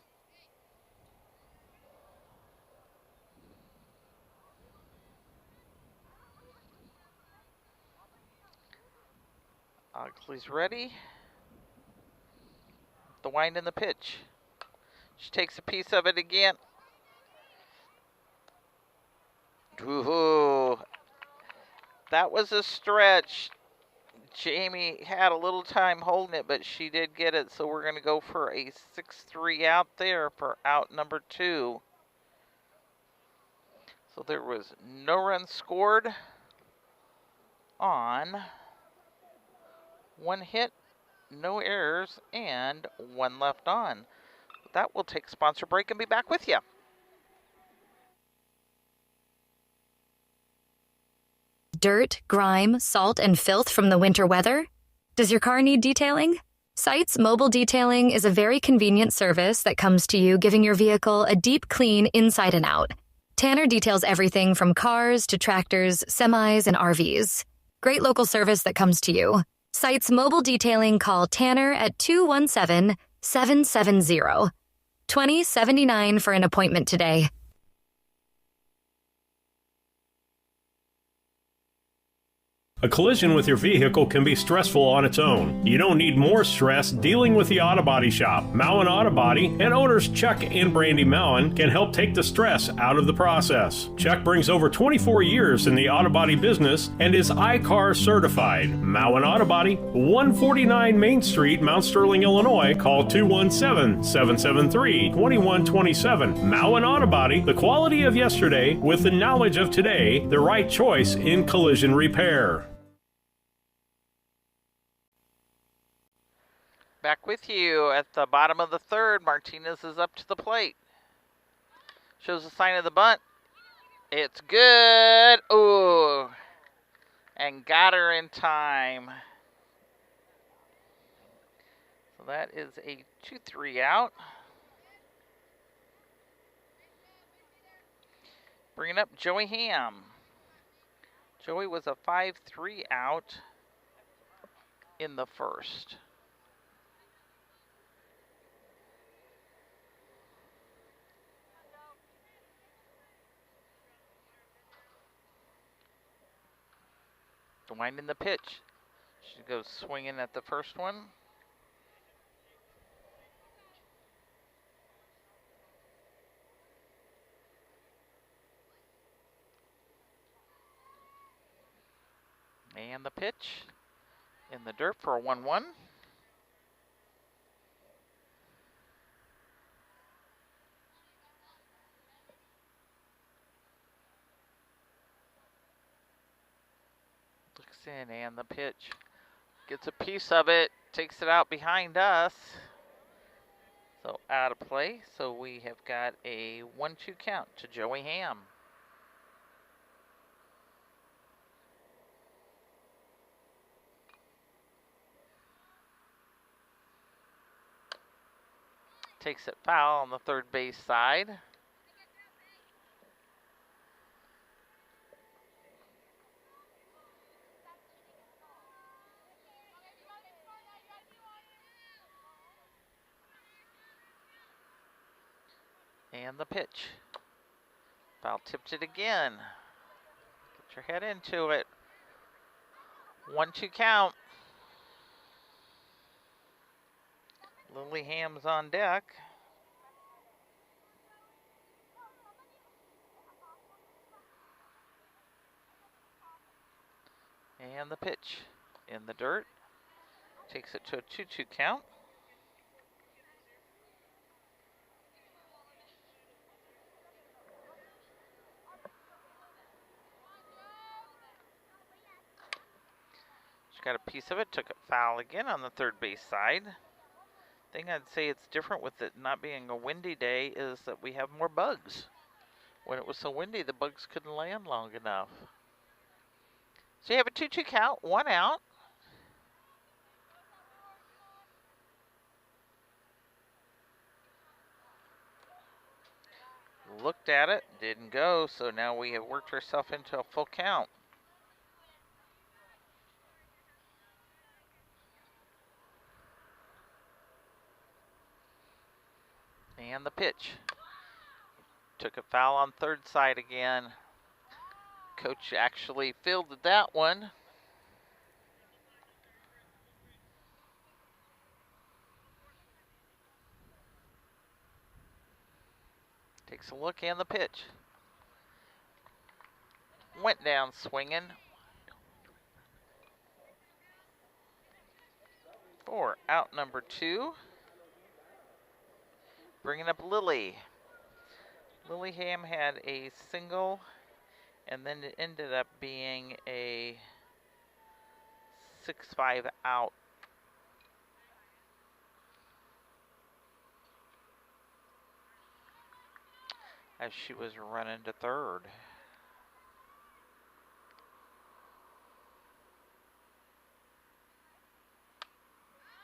Oxley's ready. The wind and the pitch. She takes a piece of it again. Ooh, that was a stretch. Jamie had a little time holding it, but she did get it. So we're going to go for a 6-3 out there for out number 2. So there was no runs scored on 1 hit, no errors, and 1 left on. That will take sponsor break and be back with you. Dirt, grime, salt, and filth from the winter weather? Does your car need detailing? Sites Mobile Detailing is a very convenient service that comes to you giving your vehicle a deep clean inside and out. Tanner details everything from cars to tractors, semis, and RVs. Great local service that comes to you. Sites Mobile Detailing, call Tanner at 217-770-2079 for an appointment today. A collision with your vehicle can be stressful on its own. You don't need more stress dealing with the Auto Body Shop. Mowen Auto Body and owners Chuck and Brandy Mowen can help take the stress out of the process. Chuck brings over 24 years in the auto body business and is I-CAR certified. Mowen Auto Body, 149 Main Street, Mount Sterling, Illinois. Call 217-773-2127. Mowen Auto Body, the quality of yesterday with the knowledge of today, the right choice in collision repair. Back with you at the bottom of the third. Martinez is up to the plate. Shows a sign of the bunt. It's good. Ooh. And got her in time. So that is a 2-3 out. Bringing up Joey Ham. Joey was a 5-3 out in the first. Winding the pitch. She goes swinging at the first one. And the pitch in the dirt for a 1-1. In and the pitch gets a piece of it, takes it out behind us, so out of play. So we have got a 1-2 count to Joey Ham. Takes it foul on the third base side. And the pitch. Foul tipped it again. Get your head into it. 1-2 count. Lily Ham's on deck. And the pitch in the dirt. Takes it to a 2-2 count. Got a piece of it, took it foul again on the third base side. Thing I'd say it's different with it not being a windy day is that we have more bugs. When it was so windy, the bugs couldn't land long enough. So you have a 2-2 count, 1 out. Looked at it, didn't go, so now we have worked ourselves into a full count. And the pitch. Took a foul on third side again. Coach actually fielded that one. Takes a look and the pitch. Went down swinging. For out number 2. Bringing up Lily. Lily Ham had a single, and then it ended up being a 6-5 out. As she was running to third.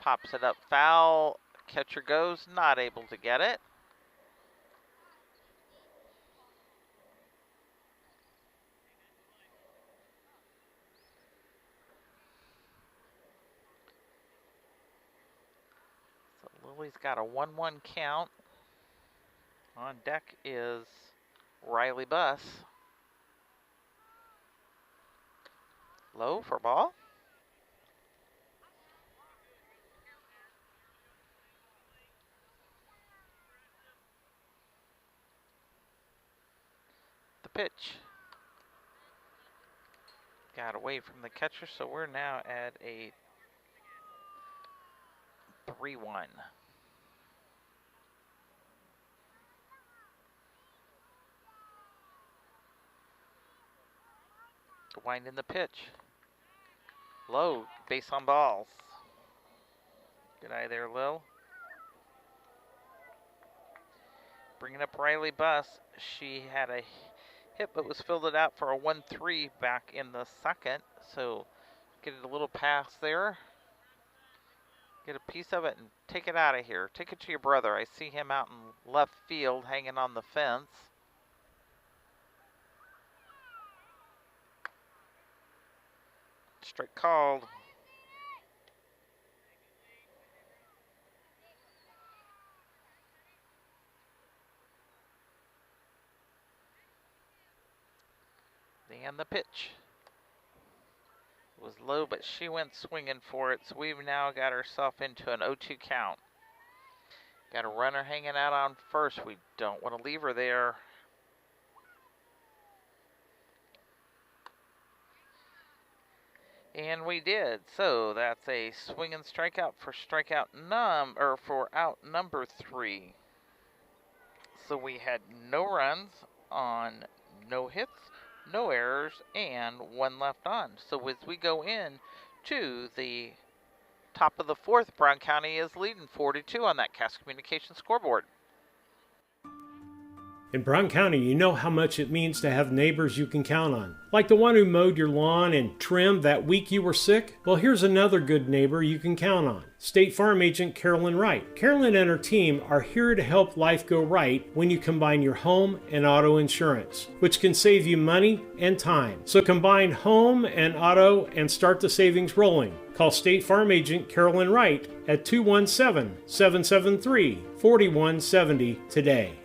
Pops it up foul. Catcher goes, not able to get it. So Lily's got a 1-1 count. On deck is Riley Buss. Low for ball. The pitch. Got away from the catcher, so we're now at a 3-1. Wind in the pitch. Low, base on balls. Good eye there, Lil. Bringing up Riley Buss. She had a hit but was filled out for a 1-3 back in the second. So get it a little pass there. Get a piece of it and take it out of here. Take it to your brother. I see him out in left field hanging on the fence. Strike called. And the pitch was low, but she went swinging for it, so we've now got ourselves into an 0-2 count. Got a runner hanging out on first. We don't want to leave her there. And we did. So that's a swing and strikeout for out number 3. So we had no runs on no hits, no errors, and 1 left on. So as we go in to the top of the 4th, Brown County is leading 4-2 on that Cass Communications scoreboard. In Brown County, you know how much it means to have neighbors you can count on. Like the one who mowed your lawn and trimmed that week you were sick? Well, here's another good neighbor you can count on. State Farm Agent Carolyn Wright. Carolyn and her team are here to help life go right when you combine your home and auto insurance, which can save you money and time. So combine home and auto and start the savings rolling. Call State Farm Agent Carolyn Wright at 217-773-4170 today.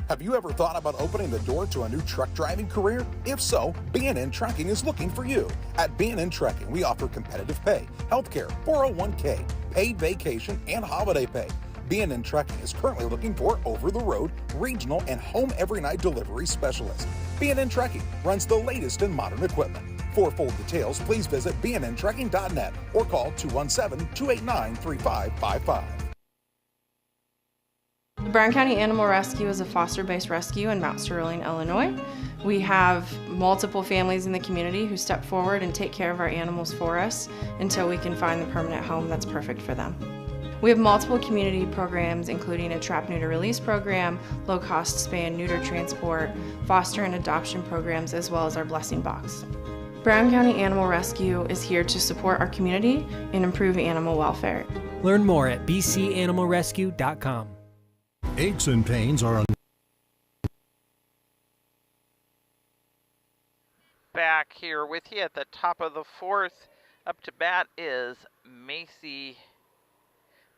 Have you ever thought about opening the door to a new truck driving career? If so, B&N Trucking is looking for you. At B&N Trucking, we offer competitive pay, healthcare, 401k, paid vacation, and holiday pay. B&N Trucking is currently looking for over-the-road, regional, and home every night delivery specialists. B&N Trucking runs the latest in modern equipment. For full details, please visit bnntrucking.net or call 217-289-3555. The Brown County Animal Rescue is a foster-based rescue in Mount Sterling, Illinois. We have multiple families in the community who step forward and take care of our animals for us until we can find the permanent home that's perfect for them. We have multiple community programs, including a trap neuter release program, low-cost spay and neuter transport, foster and adoption programs, as well as our blessing box. Brown County Animal Rescue is here to support our community and improve animal welfare. Learn more at bcanimalrescue.com. Aches and pains are back here with you at the top of the 4th. Up to bat is Macy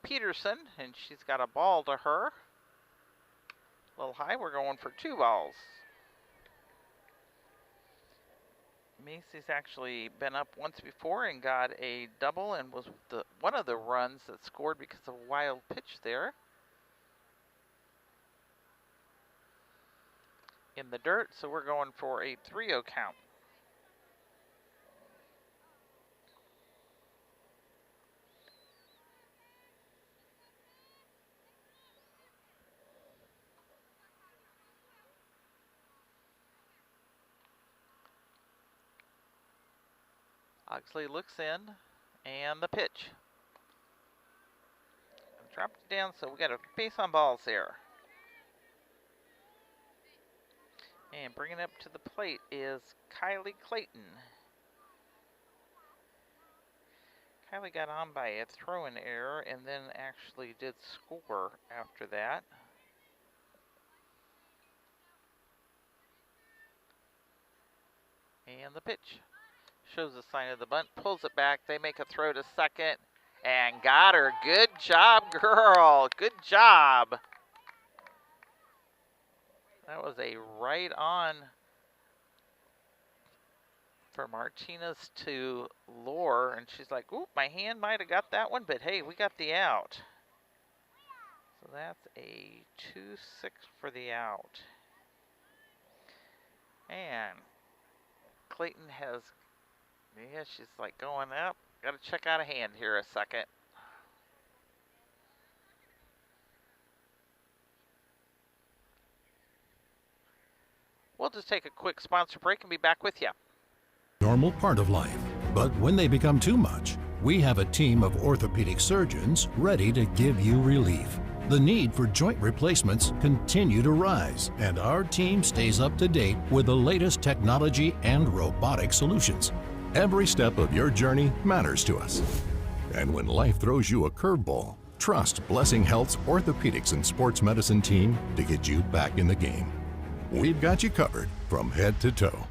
Peterson, and she's got a ball to her. A little high, we're going for 2 balls. Macy's actually been up once before and got a double and was one of the runs that scored because of a wild pitch there. In the dirt, so we're going for a 3-0 count. Oxley looks in, and the pitch. Dropped it down, so we got a base on balls here. And bringing up to the plate is Kylie Clayton. Kylie got on by a throw-in error and then actually did score after that. And the pitch. Shows the sign of the bunt, pulls it back. They make a throw to second and got her. Good job, girl. Good job. That was a right-on for Martinez to Lore, and she's like, "Oop, my hand might have got that one, but hey, we got the out." So that's a 2-6 for the out. And Clayton has, yeah, she's like going up. Got to check out a hand here a second. We'll just take a quick sponsor break and be back with you. Normal part of life, but when they become too much, we have a team of orthopedic surgeons ready to give you relief. The need for joint replacements continue to rise, and our team stays up to date with the latest technology and robotic solutions. Every step of your journey matters to us. And when life throws you a curveball, trust Blessing Health's orthopedics and sports medicine team to get you back in the game. We've got you covered from head to toe.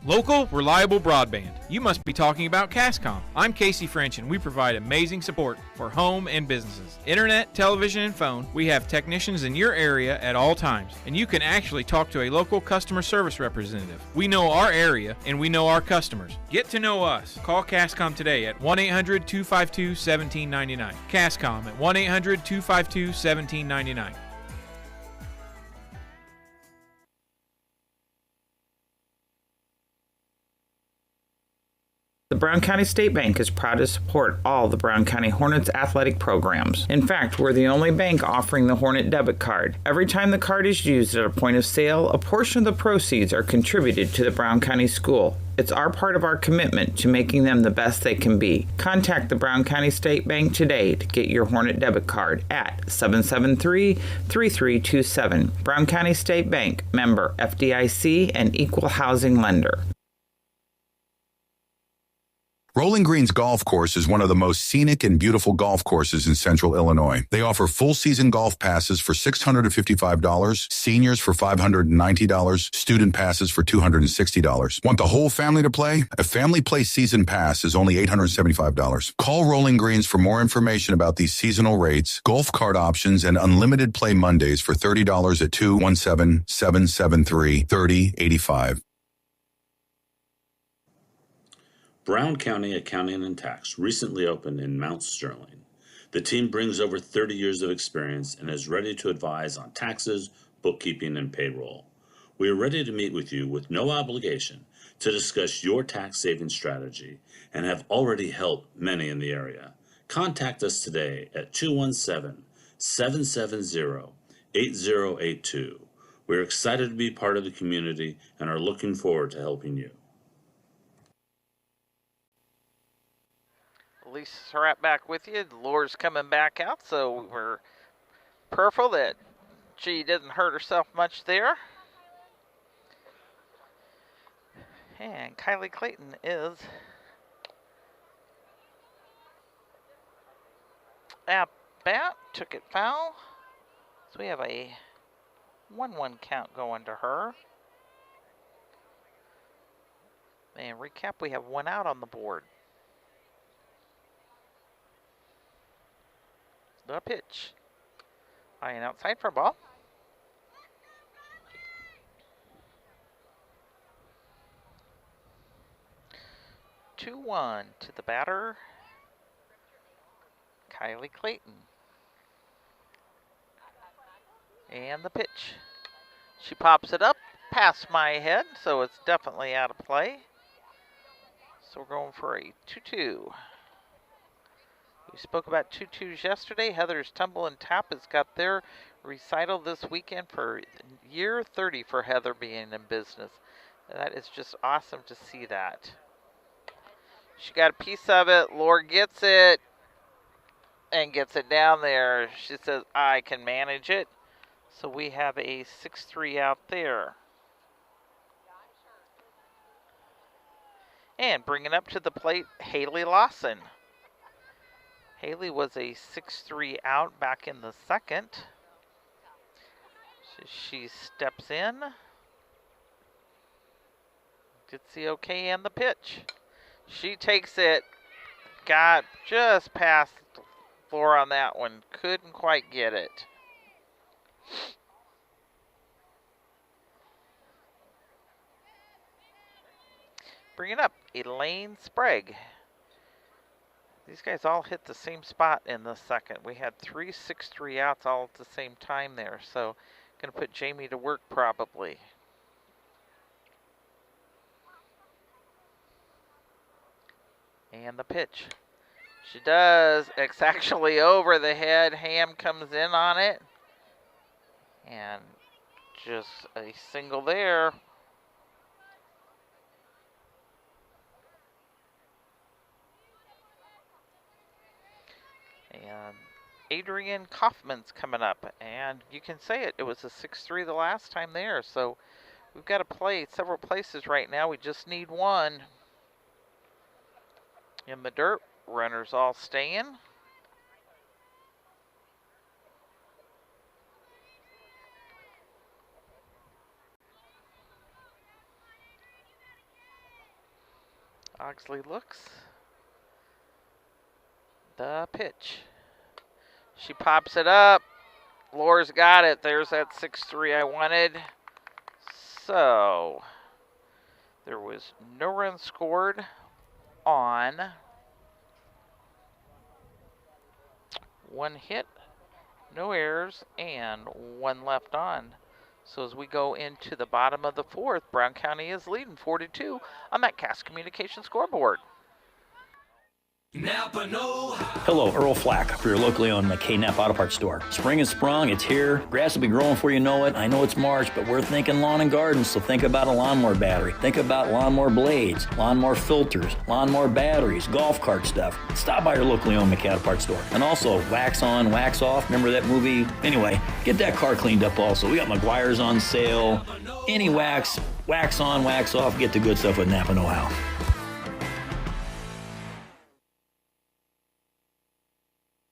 Local, reliable broadband. You must be talking about Cascom. I'm Casey French, and we provide amazing support for home and businesses. Internet, television, and phone. We have technicians in your area at all times, and you can actually talk to a local customer service representative. We know our area, and we know our customers. Get to know us. Call Cascom today at 1-800-252-1799. Cascom at 1-800-252-1799. The Brown County State Bank is proud to support all the Brown County Hornets athletic programs. In fact, we're the only bank offering the Hornet debit card. Every time the card is used at a point of sale, a portion of the proceeds are contributed to the Brown County School. It's our part of our commitment to making them the best they can be. Contact the Brown County State Bank today to get your Hornet debit card at 773-3327. Brown County State Bank, member FDIC and equal housing lender. Rolling Greens Golf Course is one of the most scenic and beautiful golf courses in central Illinois. They offer full-season golf passes for $655, seniors for $590, student passes for $260. Want the whole family to play? A family play season pass is only $875. Call Rolling Greens for more information about these seasonal rates, golf cart options, and unlimited play Mondays for $30 at 217-773-3085. Brown County Accounting and Tax recently opened in Mount Sterling. The team brings over 30 years of experience and is ready to advise on taxes, bookkeeping, and payroll. We are ready to meet with you with no obligation to discuss your tax saving strategy and have already helped many in the area. Contact us today at 217-770-8082. We're excited to be part of the community and are looking forward to helping you. Lisa's right back with you. Laura's coming back out, so we're prayerful that she didn't hurt herself much there. And Kylie Clayton is at bat, took it foul. So we have a 1-1 count going to her. And recap, we have one out on the board. The pitch. High and outside for a ball. Two one to the batter, Kylie Clayton. And the pitch. She pops it up past my head, so it's definitely out of play. So we're going for a 2-2. We spoke about 2-2s yesterday. Heather's Tumble and Tap has got their recital this weekend for year 30 for Heather being in business. That is just awesome to see that. She got a piece of it. Laura gets it and gets it down there. She says, I can manage it. So we have a 6-3 out there. And bringing up to the plate, Haley Lawson. Haley was a 6-3 out back in the second. She steps in. Gets the okay and the pitch. She takes it. Got just past the floor on that one. Couldn't quite get it. Bringing up Elaine Sprague. These guys all hit the same spot in the second. We had 3 6-3 outs all at the same time there, so going to put Jamie to work probably. And the pitch. She does. It's actually over the head. Ham comes in on it. And just a single there. And Adrian Kaufman's coming up. And you can say it. It was a 6-3 the last time there. So we've got to play several places right now. We just need one. In the dirt, runners all staying. Oxley looks. The pitch. She pops it up. Lore's got it. There's that 6-3 I wanted. So, there was no run scored on one hit, no errors, and one left on. So as we go into the bottom of the fourth, Brown County is leading 4-2 on that Cass Communication scoreboard. Hello, Earl Flack for your locally owned McKay Napa Auto Parts store. Spring has sprung, it's here. Grass will be growing before you know it. I know it's March, but we're thinking lawn and garden, so think about a lawnmower battery. Think about lawnmower blades, lawnmower filters, lawnmower batteries, golf cart stuff. Stop by your locally owned McKay Auto Parts store. And also, wax on, wax off. Remember that movie? Anyway, get that car cleaned up also. We got Meguiar's on sale. Any wax on, wax off. Get the good stuff with Napa Know-How.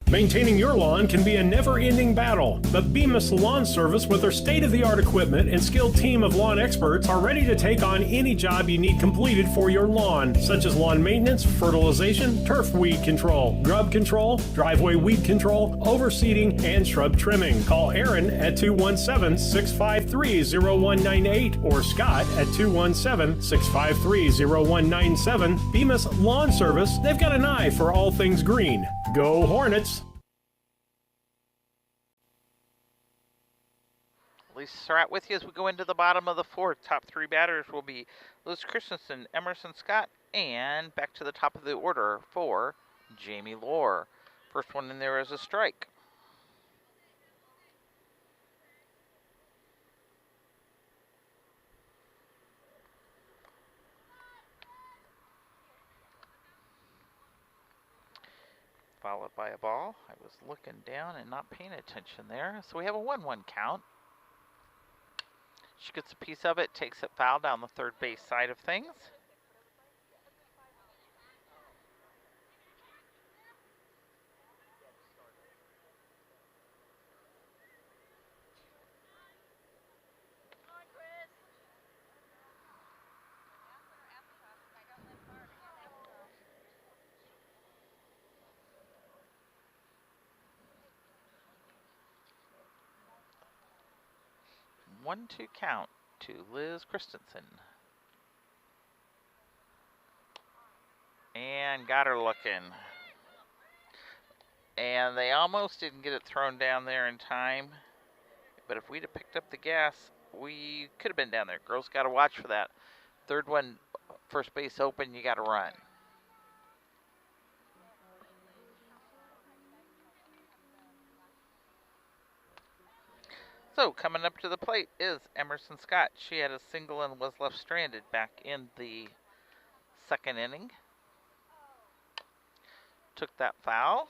Maintaining your lawn can be a never-ending battle, but Bemis Lawn Service with their state-of-the-art equipment and skilled team of lawn experts are ready to take on any job you need completed for your lawn, such as lawn maintenance, fertilization, turf weed control, grub control, driveway weed control, overseeding, and shrub trimming. Call Aaron at 217-653-0198 or Scott at 217-653-0197. Bemis Lawn Service, they've got an eye for all things green. Go Hornets! Lisa Surratt with you as we go into the bottom of the fourth. Top three batters will be Liz Christensen, Emerson Scott, and back to the top of the order for Jamie Lore. First one in there is a strike. Followed by a ball. I was looking down and not paying attention there. So we have a 1-1 count. She gets a piece of it, takes it foul down the third base side of things. One-two count to Liz Christensen. And got her looking. And they almost didn't get it thrown down there in time. But if we'd have picked up the gas, we could have been down there. Girls got to watch for that. Third one, first base open, you got to run. So, coming up to the plate is Emerson Scott. She had a single and was left stranded back in the second inning. Took that foul.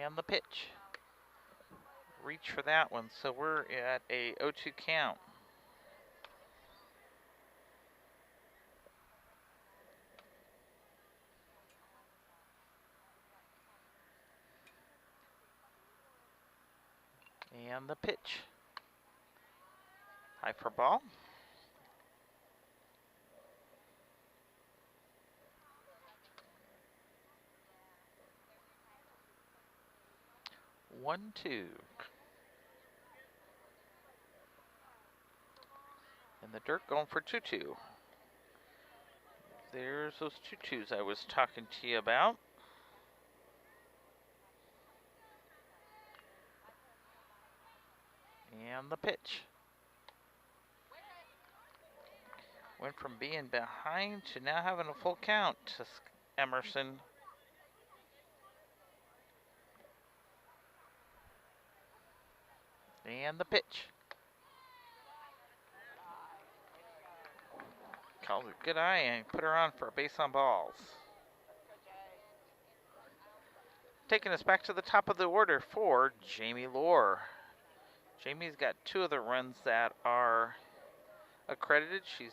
And the pitch. Reach for that one, so we're at a 0-2 count. And the pitch. High for ball. 1-2. In the dirt, going for 2-2. There's those 2-2s I was talking to you about. And the pitch. Went from being behind to now having a full count to Emerson. And the pitch. Called a good eye and put her on for a base on balls. Taking us back to the top of the order for Jamie Lohr. Jamie's got 2 of the runs that are accredited. She's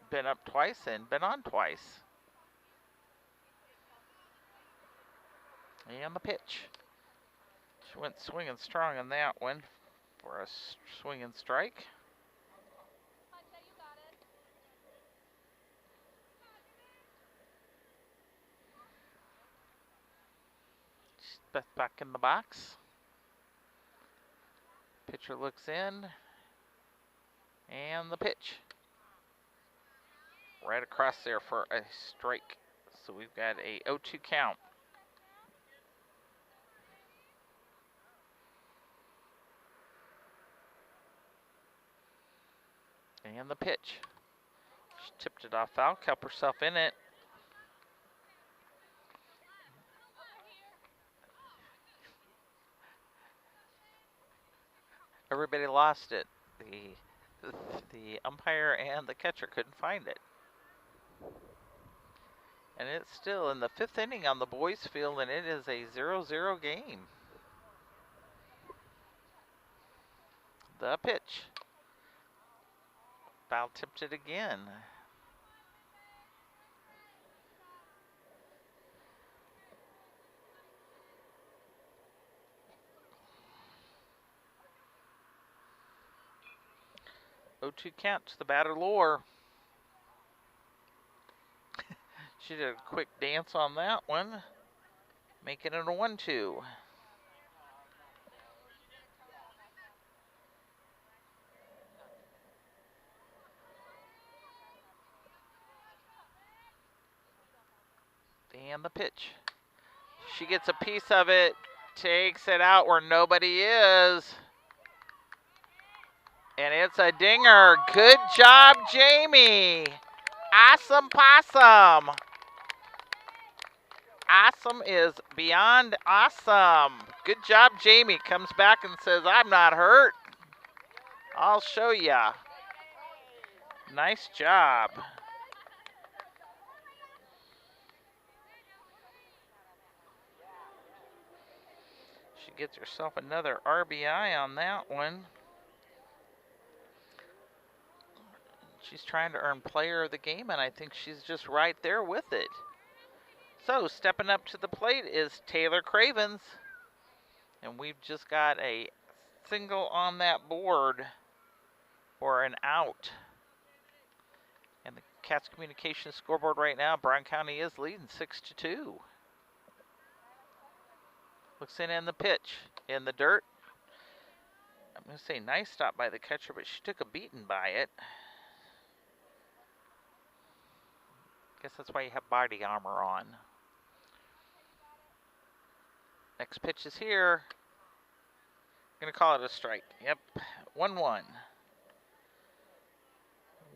been up twice and been on twice. And the pitch. She went swinging strong on that one for a swinging strike. Back in the box. Pitcher looks in. And the pitch. Right across there for a strike. So we've got a 0-2 count. And the pitch. She tipped it off foul, kept herself in it. Everybody lost it. The umpire and the catcher couldn't find it. And it's still in the 5th inning on the boys' field, and it is a 0-0 game. The pitch. Foul tipped it again. Oh, 2 count to the batter Lohr. She did a quick dance on that one, making it a 1-2. And the pitch. She gets a piece of it, takes it out where nobody is. And it's a dinger. Good job, Jamie. Awesome possum. Awesome is beyond awesome. Good job, Jamie. Comes back and says, I'm not hurt. I'll show ya. Nice job. She gets herself another RBI on that one. She's trying to earn player of the game, and I think she's just right there with it. So, stepping up to the plate is Taylor Cravens. And we've just got a single on that board for an out. And the Cats Communications scoreboard right now, Brown County is leading 6-2. Looks in the pitch. In the dirt. I'm going to say nice stop by the catcher, but she took a beating by it. Guess that's why you have body armor on. Next pitch is here. Gonna call it a strike. Yep, 1-1.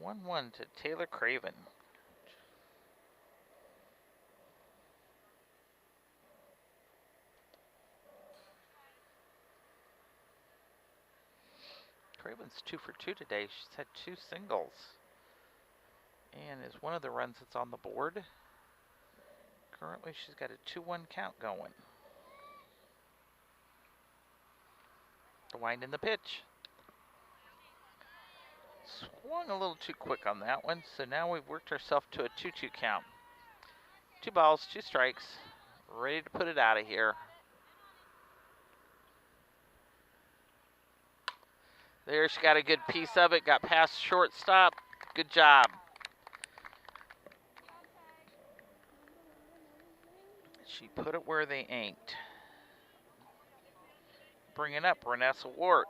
1-1 to Taylor Craven. Craven's 2 for 2 today. She's had 2 singles. And is one of the runs that's on the board. Currently, she's got a 2-1 count going. The wind in the pitch. Swung a little too quick on that one, so now we've worked ourselves to a 2-2 count. 2 balls, 2 strikes. Ready to put it out of here. There, she got a good piece of it. Got past shortstop. Good job. She put it where they ain't. bringing up Renessa Ward.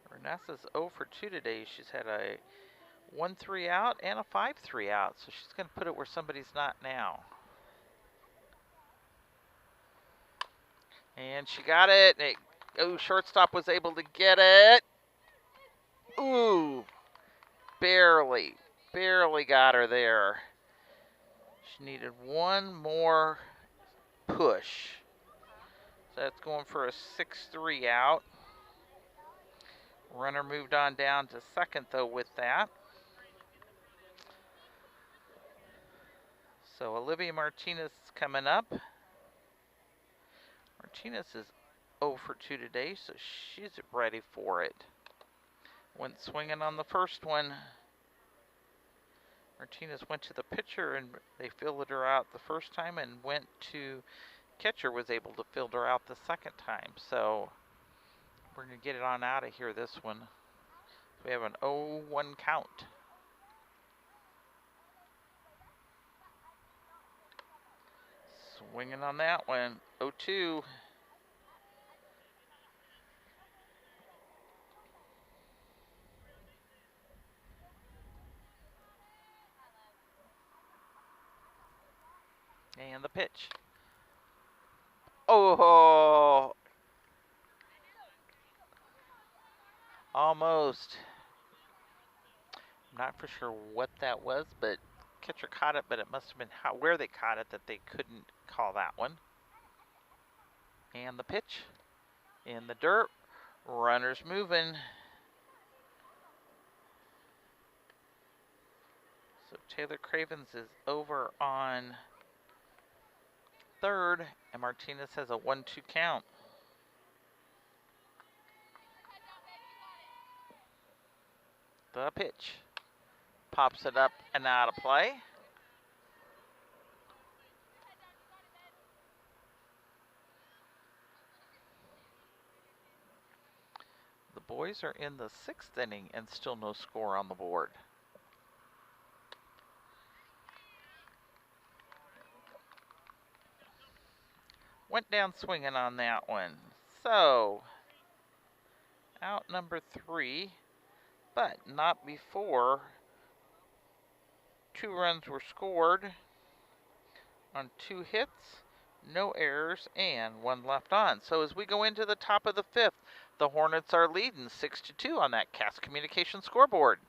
Renessa's 0 for 2 today. She's had a 1-3 out and a 5-3 out, so she's going to put it where somebody's not now. And she got it. Oh, shortstop was able to get it. Ooh, barely got her there. She needed one more push. So that's going for a 6-3 out. Runner moved on down to second, though, with that. So Olivia Martinez is coming up. Martinez is 0 for 2 today, so she's ready for it. Went swinging on the first one. Martinez went to the pitcher, and they fielded her out the first time, and went to catcher, was able to field her out the second time. So we're going to get it on out of here, this one. We have an 0-1 count. Swinging on that one, 0-2. And the pitch. Oh, almost. I'm not for sure what that was, but catcher caught it, but it must have been where they caught it that they couldn't call that one. And the pitch in the dirt. Runners moving. So Taylor Cravens is over on third, and Martinez has a 1-2 count. The pitch. Pops it up and out of play. The boys are in the 6th inning and still no score on the board. Went down swinging on that one. So, out number 3, but not before 2 runs were scored on 2 hits, no errors, and 1 left on. So as we go into the top of the 5th, the Hornets are leading 6-2 on that Cass Communications scoreboard.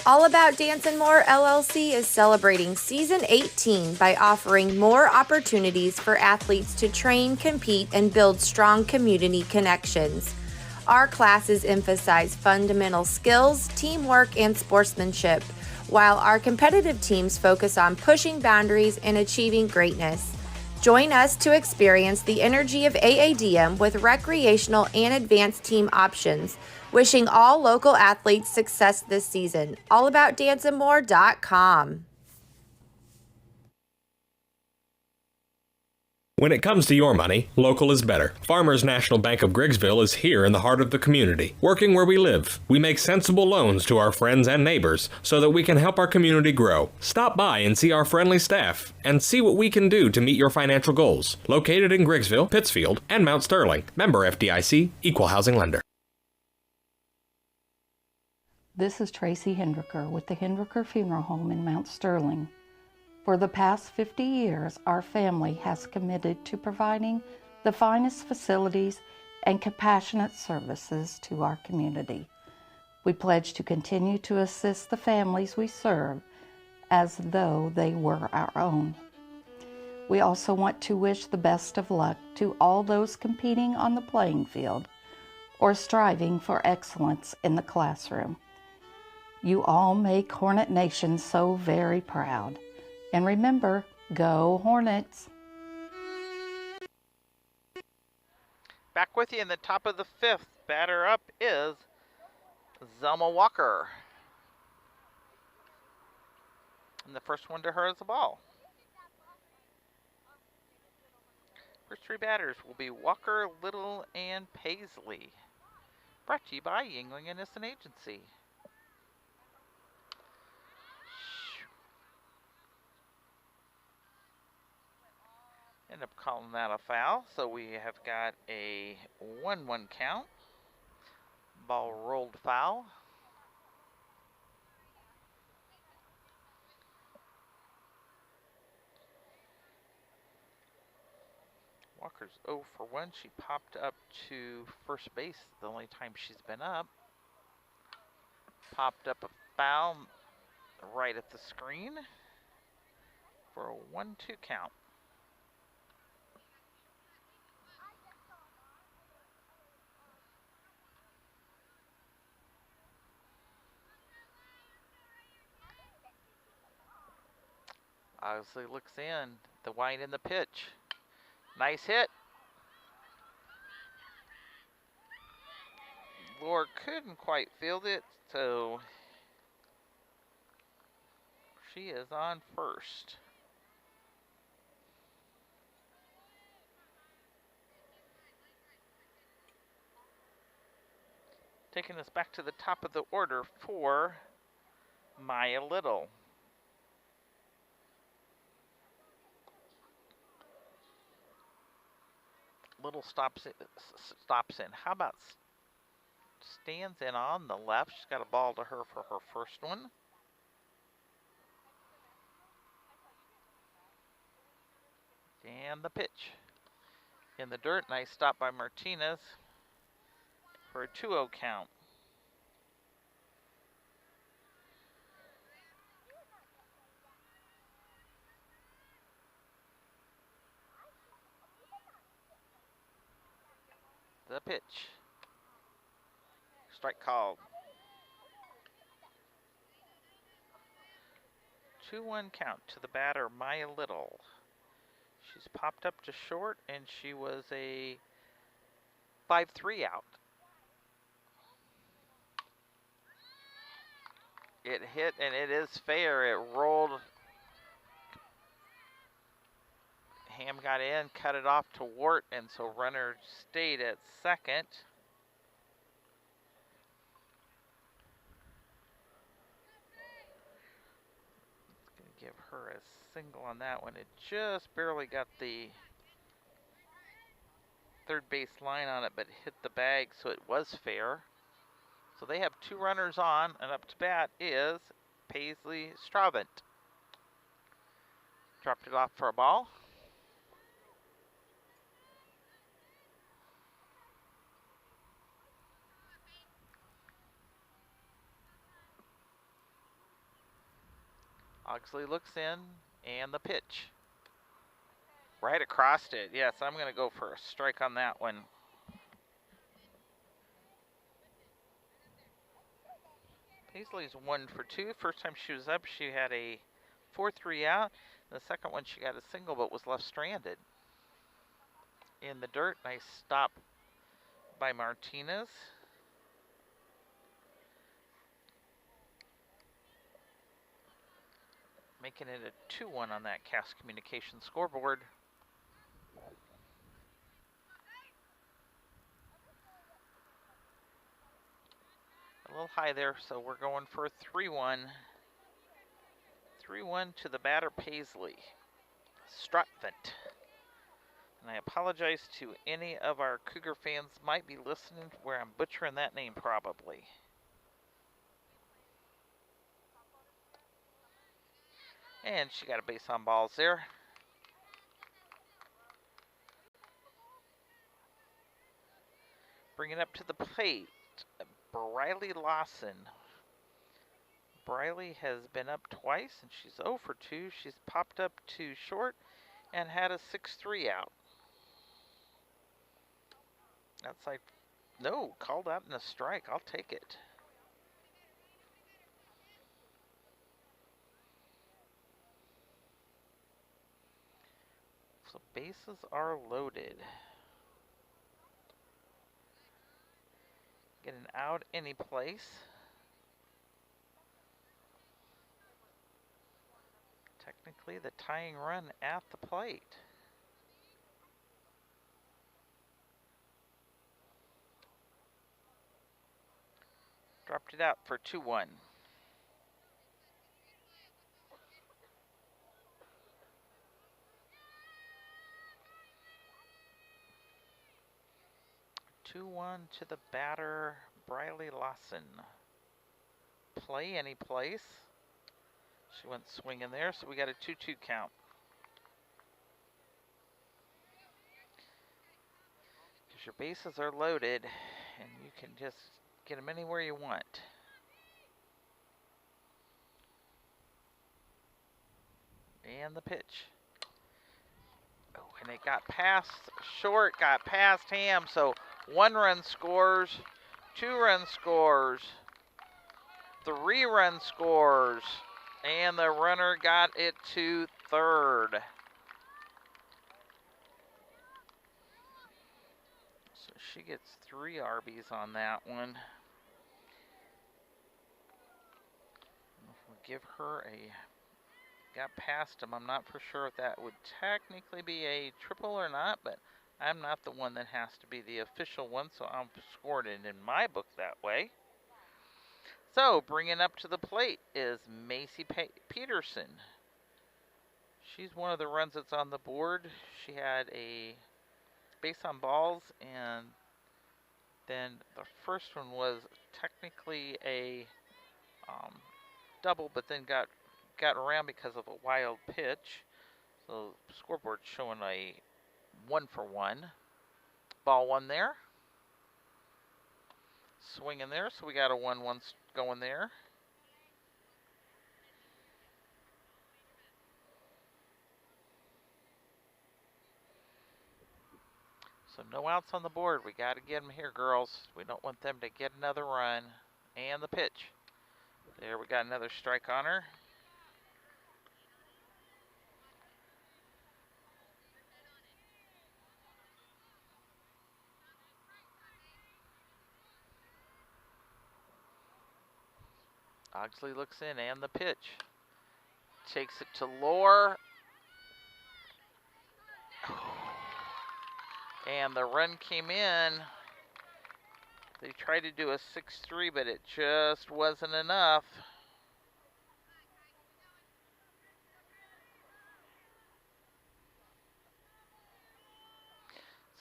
All About Dance and More LLC is celebrating season 18 by offering more opportunities for athletes to train, compete, and build strong community connections. Our classes emphasize fundamental skills, teamwork, and sportsmanship, while our competitive teams focus on pushing boundaries and achieving greatness. Join us to experience the energy of AADM with recreational and advanced team options. Wishing all local athletes success this season. AllAboutDanceandMore.com. When it comes to your money, local is better. Farmers National Bank of Griggsville is here in the heart of the community, working where we live. We make sensible loans to our friends and neighbors so that we can help our community grow. Stop by and see our friendly staff and see what we can do to meet your financial goals. Located in Griggsville, Pittsfield, and Mount Sterling. Member FDIC, Equal Housing Lender. This is Tracy Hendricker with the Hendricker Funeral Home in Mount Sterling. For the past 50 years, our family has committed to providing the finest facilities and compassionate services to our community. We pledge to continue to assist the families we serve as though they were our own. We also want to wish the best of luck to all those competing on the playing field or striving for excellence in the classroom. You all make Hornet Nation so very proud. And remember, go Hornets! Back with you in the top of the 5th. Batter up is Zelma Walker. And the first one to her is the ball. First 3 batters will be Walker, Little, and Paisley. Brought to you by Yingling Innocent Agency. End up calling that a foul, so we have got a 1-1 count. Ball rolled foul. Walker's 0 for 1. She popped up to first base the only time she's been up. Popped up a foul right at the screen for a 1-2 count. Obviously looks in, the wind in the pitch. Nice hit. Lord couldn't quite field it, so she is on first. Taking us back to the top of the order for Maya Little. Little stops in. How about stands in on the left? She's got a ball to her for her first one. And the pitch. In the dirt, nice stop by Martinez for a 2-0 count. The pitch. Strike called. 2-1 count to the batter, Maya Little. She's popped up to short, and she was a 5-3 out. It hit, and it is fair. It rolled. Ham got in, cut it off to Wart, and so runner stayed at second. It's going to give her a single on that one. It just barely got the third base line on it, but hit the bag, so it was fair. So they have 2 runners on, and up to bat is Paisley Stravant. Dropped it off for a ball. Oxley looks in, and the pitch. Right across it. Yes, I'm going to go for a strike on that one. Paisley's 1 for 2. First time she was up, she had a 4-3 out. The second one, she got a single, but was left stranded. In the dirt, nice stop by Martinez. Making it a 2-1 on that Cass Communications scoreboard. A little high there, so we're going for a 3-1. 3-1 to the batter, Paisley Stravant. And I apologize to any of our Cougar fans might be listening where I'm butchering that name probably. And she got a base on balls there. Bring it up to the plate. Briley Lawson. Briley has been up twice, and she's 0 for 2. She's popped up to short and had a 6-3 out. Outside. No, called out in a strike. I'll take it. So bases are loaded. Get an out any place. Technically the tying run at the plate. Dropped it out for 2-1. 2-1 to the batter, Briley Lawson. Play any place. She went swinging there, so we got a 2-2 count. Because your bases are loaded, and you can just get them anywhere you want. And the pitch. Oh, and it got past short, got past Ham, so 1 run scores, 2 run scores, 3 run scores, and the runner got it to third. So she gets 3 RBs on that one. We'll give her a, got past him. I'm not for sure if that would technically be a triple or not, but I'm not the one that has to be the official one, so I'll score it in my book that way. So, bringing up to the plate is Macy Peterson. She's one of the runs that's on the board. She had a base on balls, and then the first one was technically a double, but then got around because of a wild pitch. So, scoreboard showing a 1-for-1. Ball 1 there. Swing in there, so we got a 1-1 going there. So no outs on the board. We got to get them here, girls. We don't want them to get another run. And the pitch. There, we got another strike on her. Ogsley looks in, and the pitch. Takes it to Lohr. And the run came in. They tried to do a 6-3, but it just wasn't enough.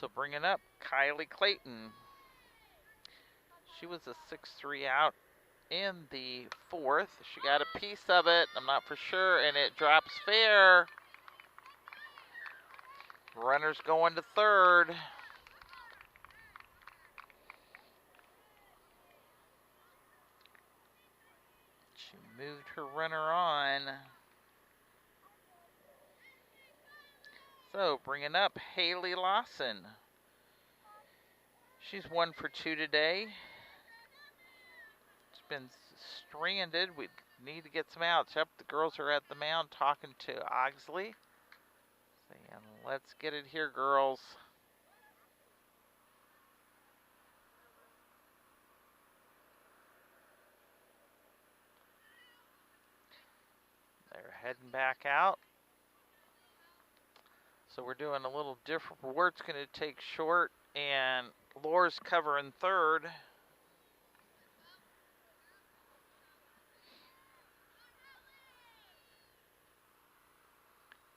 So bringing up Kylie Clayton. She was a 6-3 out in the 4th. She got a piece of it, I'm not for sure, and it drops fair. Runner's going to third. She moved her runner on. So bringing up Haley Lawson. She's 1 for 2 today. Been stranded. We need to get some outs. Yep, the girls are at the mound talking to Ogsley. Saying, let's get it here, girls. They're heading back out. So we're doing a little different. Word's going to take short, and Lohr's covering third.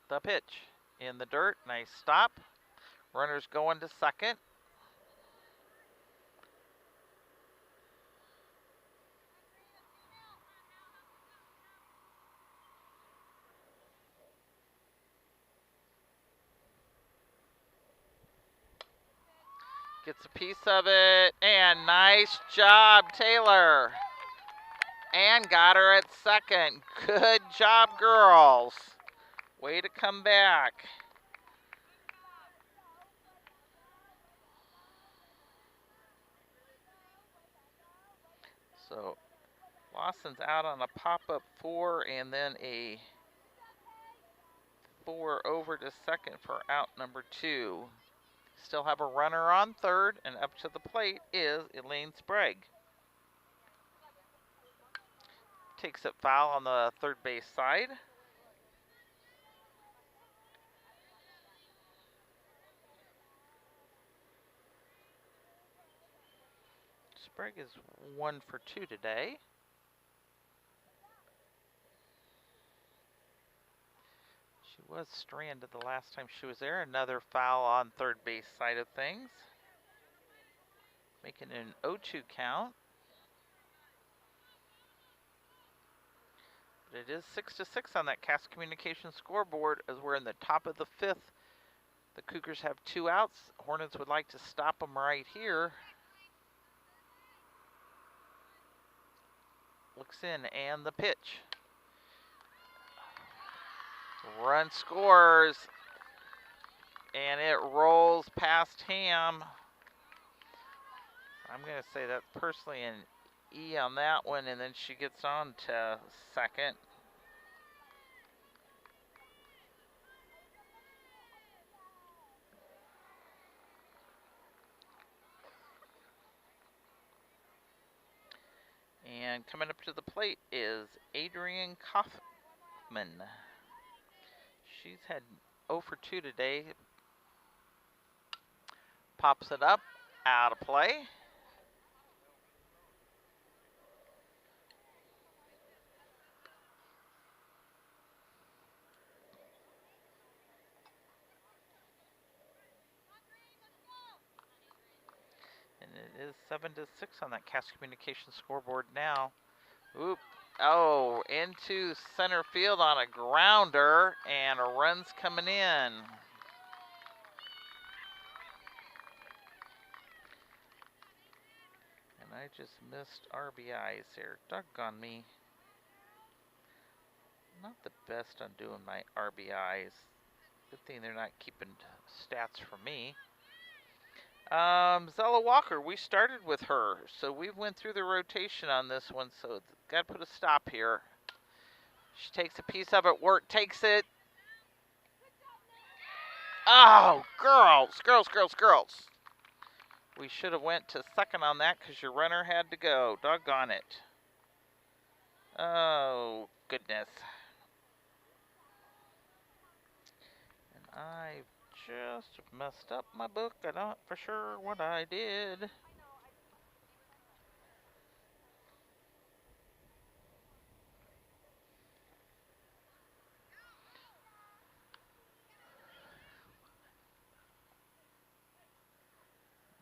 The pitch in the dirt. Nice stop. Runner's going to second. Gets a piece of it. And nice job, Taylor. And got her at second. Good job, girls. Way to come back. So Lawson's out on a pop-up 4 and then a 4 over to second for out number 2. Still have a runner on third, and up to the plate is Elaine Sprague. Takes it foul on the third base side. Sprague is 1 for 2 today. She was stranded the last time she was there. Another foul on third base side of things. Making it an 0-2 count. But it is 6-6 on that Cass Communications scoreboard as we're in the top of the 5th. The Cougars have 2 outs. Hornets would like to stop them right here. Looks in, and the pitch. Run scores, and it rolls past Ham. I'm going to say that's personally an E on that one, and then she gets on to second. And coming up to the plate is Adrian Kaufman. She's had 0 for 2 today. Pops it up, out of play. And it is 7-6 on that Cass Communications scoreboard now. Oop. Oh, into center field on a grounder, and a run's coming in. And I just missed RBIs here. Doggone me. Not the best on doing my RBIs. Good thing they're not keeping stats for me. Zella Walker, we started with her, so we went through the rotation on this one, so got to put a stop here. She takes a piece of it, Wirt takes it. Oh, girls. We should have went to second on that because your runner had to go. Doggone it. Oh, goodness. And I just messed up my book. I'm not for sure what I did.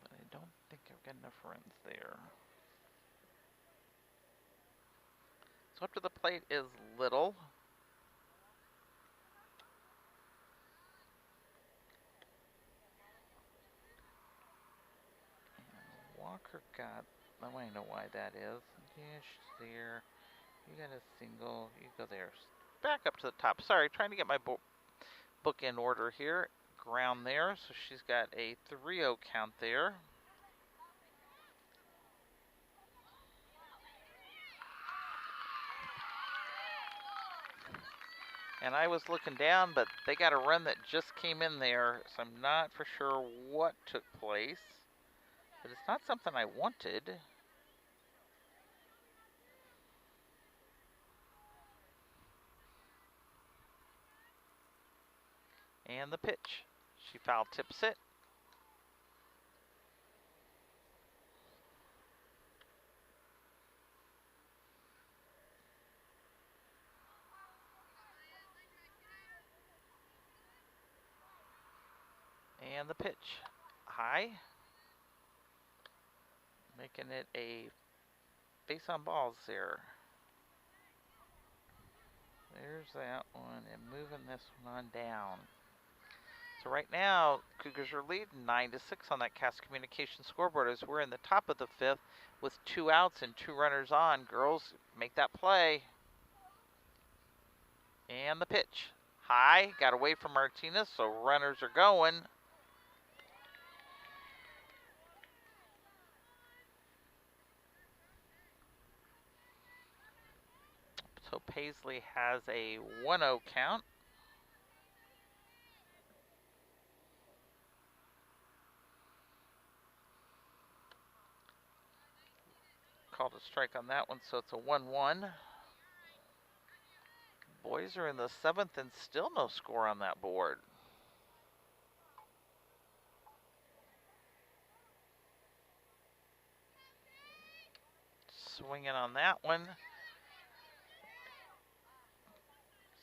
But I don't think I've got enough runs there. So up to the plate is Little. Walker got, I want to know why that is. Yeah, she's there. You got a single, you go there. Back up to the top. Sorry, trying to get my book in order here. Ground there, so she's got a 3-0 count there. And I was looking down, but they got a run that just came in there, so I'm not for sure what took place. But it's not something I wanted. And the pitch. She foul tips it. And the pitch. High. Making it a base on balls there. There's that one, and moving this one on down. So right now, Cougars are leading 9-6 on that Cass Communications scoreboard as we're in the top of the 5th with 2 outs and 2 runners on. Girls, make that play. And the pitch. High, got away from Martinez, so runners are going. So Paisley has a 1-0 count. Called a strike on that one, so it's a 1-1. Boys are in the 7th and still no score on that board. Swinging on that one.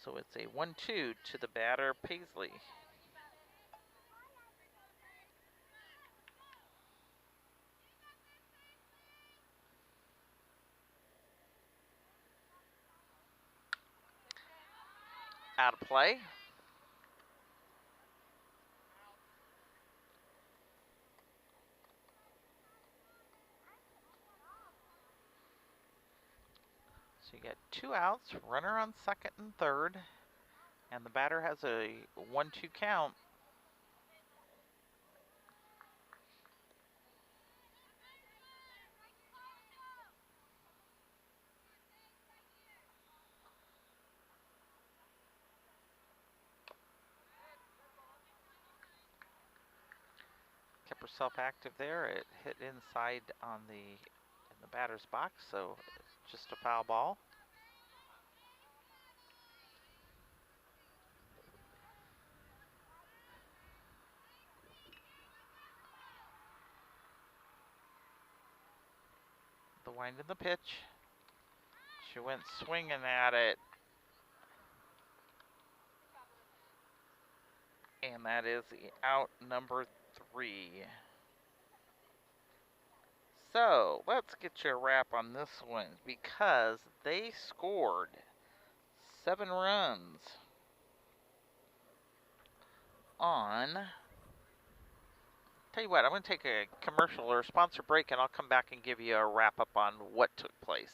So it's a 1-2 to the batter, Paisley. Out of play. So you get 2 outs, runner on second and third, and the batter has a 1-2 count. Kept herself active there. It hit inside on in the batter's box, so it's just a foul ball. The wind in the pitch. She went swinging at it. And that is out number 3. So let's get you a wrap on this one because they scored 7 runs on. Tell you what, I'm going to take a commercial or a sponsor break and I'll come back and give you a wrap up on what took place.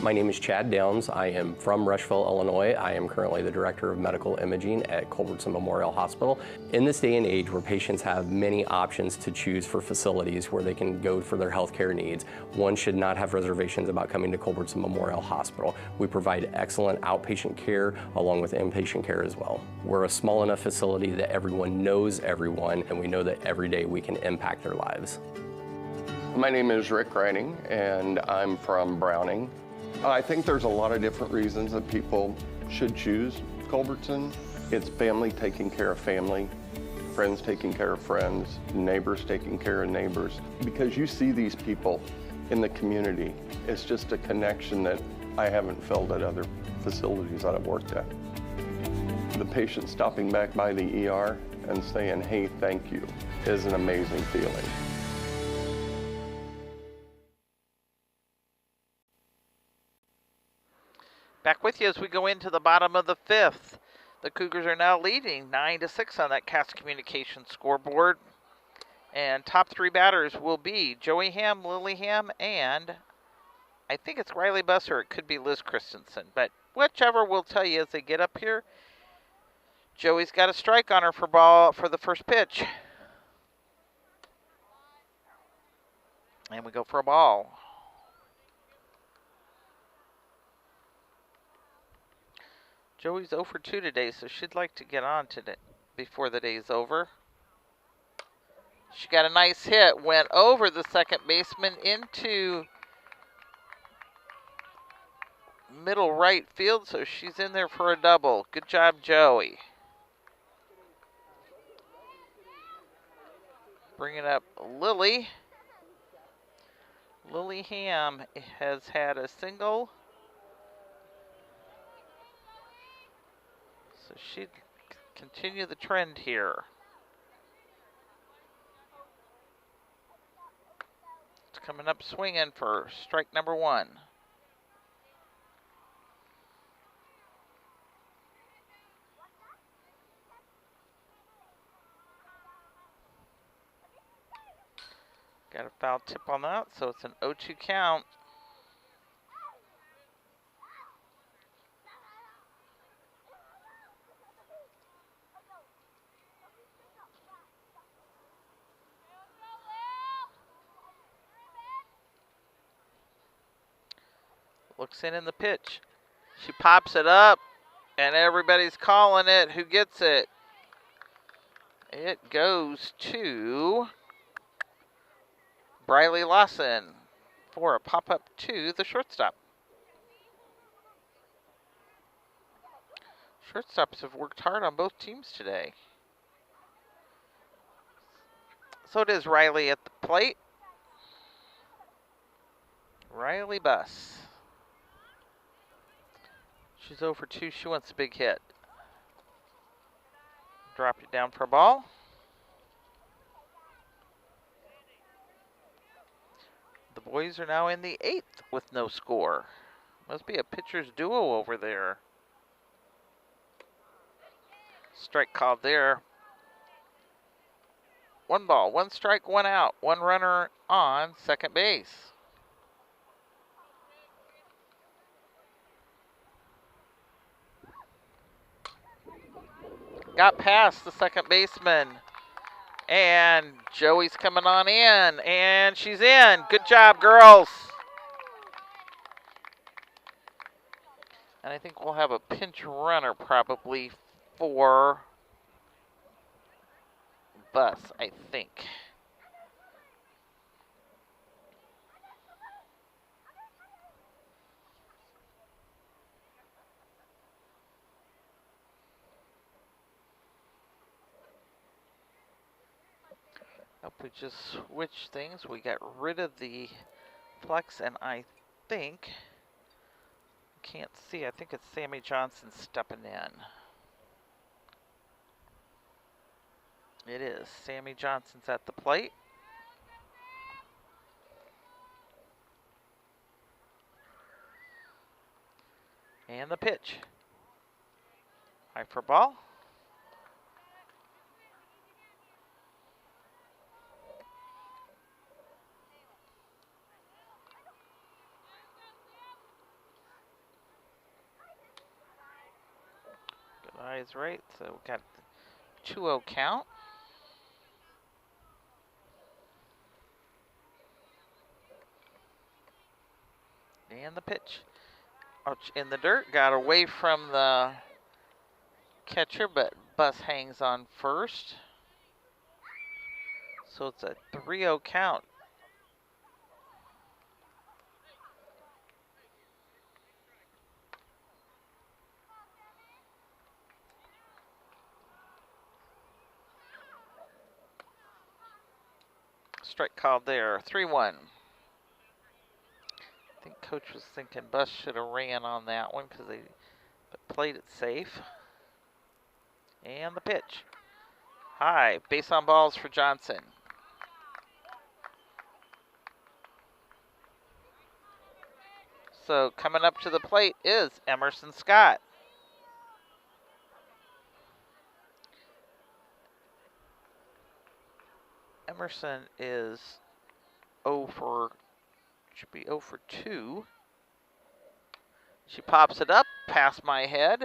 My name is Chad Downs. I am from Rushville, Illinois. I am currently the Director of Medical Imaging at Culbertson Memorial Hospital. In this day and age where patients have many options to choose for facilities where they can go for their healthcare needs, one should not have reservations about coming to Culbertson Memorial Hospital. We provide excellent outpatient care along with inpatient care as well. We're a small enough facility that everyone knows everyone, and we know that every day we can impact their lives. My name is Rick Riding, and I'm from Browning. I think there's a lot of different reasons that people should choose Culbertson. It's family taking care of family, friends taking care of friends, neighbors taking care of neighbors. Because you see these people in the community, it's just a connection that I haven't felt at other facilities that I've worked at. The patient stopping back by the ER and saying, hey, thank you, is an amazing feeling. Back with you as we go into the bottom of the 5th. The Cougars are now leading 9-6 on that Cass Communications scoreboard. And top 3 batters will be Joey Ham, Lily Ham, and I think it's Riley Buss or it could be Liz Christensen. But whichever will tell you as they get up here. Joey's got a strike on her for the first pitch. And we go for a ball. Joey's 0 for 2 today, so she'd like to get on today before the day's over. She got a nice hit, went over the second baseman into middle right field, so she's in there for a double. Good job, Joey. Bringing up Lily. Lily Ham has had a single. So she'd continue the trend here. It's coming up swinging for strike number 1. Got a foul tip on that, so it's an 0-2 count. Looks in the pitch. She pops it up, and everybody's calling it. Who gets it? It goes to Briley Lawson for a pop-up to the shortstop. Shortstops have worked hard on both teams today. So it is Riley at the plate. Riley Buss. She's 0 for 2. She wants a big hit. Dropped it down for a ball. boys are now in the 8th with no score. Must be a pitcher's duo over there. Strike called there. 1 ball, 1 strike, 1 out. 1 runner on second base. Got past the second baseman. And Joey's coming on in. And she's in. Good job, girls. And I think we'll have a pinch runner probably for Bus, I think. Hope we just switched things. We got rid of the flex, and I think, can't see, I think it's Sammy Johnson stepping in. It is. Sammy Johnson's at the plate. And the pitch. High for ball. Good eyes right, so we got the 2-0 count. And the pitch. Ouch, in the dirt, got away from the catcher, but Bus hangs on first. So it's a 3-0 count. Strike called there, 3-1. I think Coach was thinking Bus should have ran on that one because they played it safe. And the pitch. High. Base on balls for Johnson. So coming up to the plate is Emerson Scott. Emerson is 0 for... should be 0 for 2. She pops it up past my head.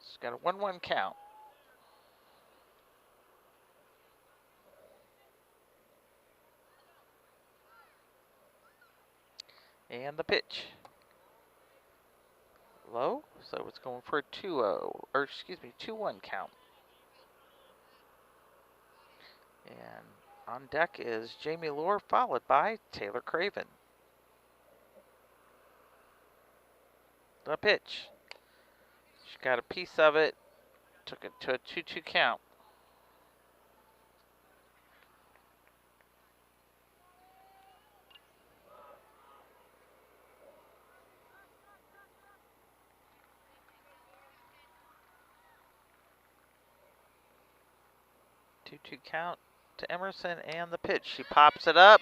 She's got a 1-1 count. And the pitch. Low, so it's going for a 2-0, or excuse me, 2-1 count. And on deck is Jamie Lohr, followed by Taylor Craven. The pitch. She got a piece of it, took it to a 2-2 count. Two count to Emerson and the pitch. She pops it up.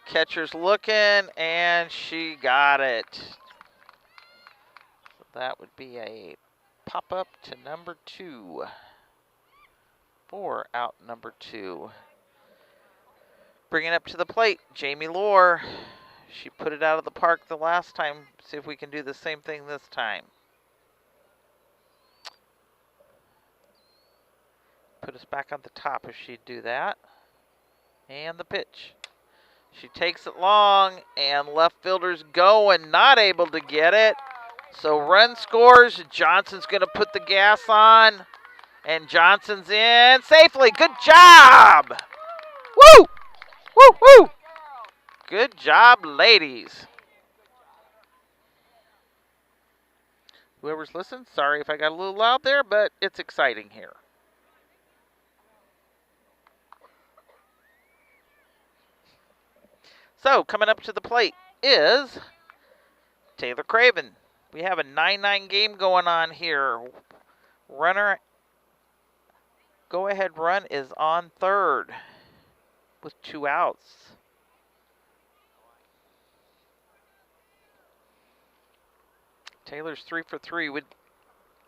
Catcher's looking and she got it. So that would be a pop up to number 2 for out number 2. Bringing up to the plate, Jamie Lohr. She put it out of the park the last time. See if we can do the same thing this time. Put us back on the top if she'd do that. And the pitch. She takes it long, and left fielder's going, not able to get it. So run scores. Johnson's going to put the gas on, and Johnson's in safely. Good job! Woo! Woo, woo! Good job, ladies. Whoever's listening, sorry if I got a little loud there, but it's exciting here. So, coming up to the plate is Taylor Craven. We have a 9-9 game going on here. Runner, go-ahead run is on third with 2 outs. Taylor's 3 for 3. We'd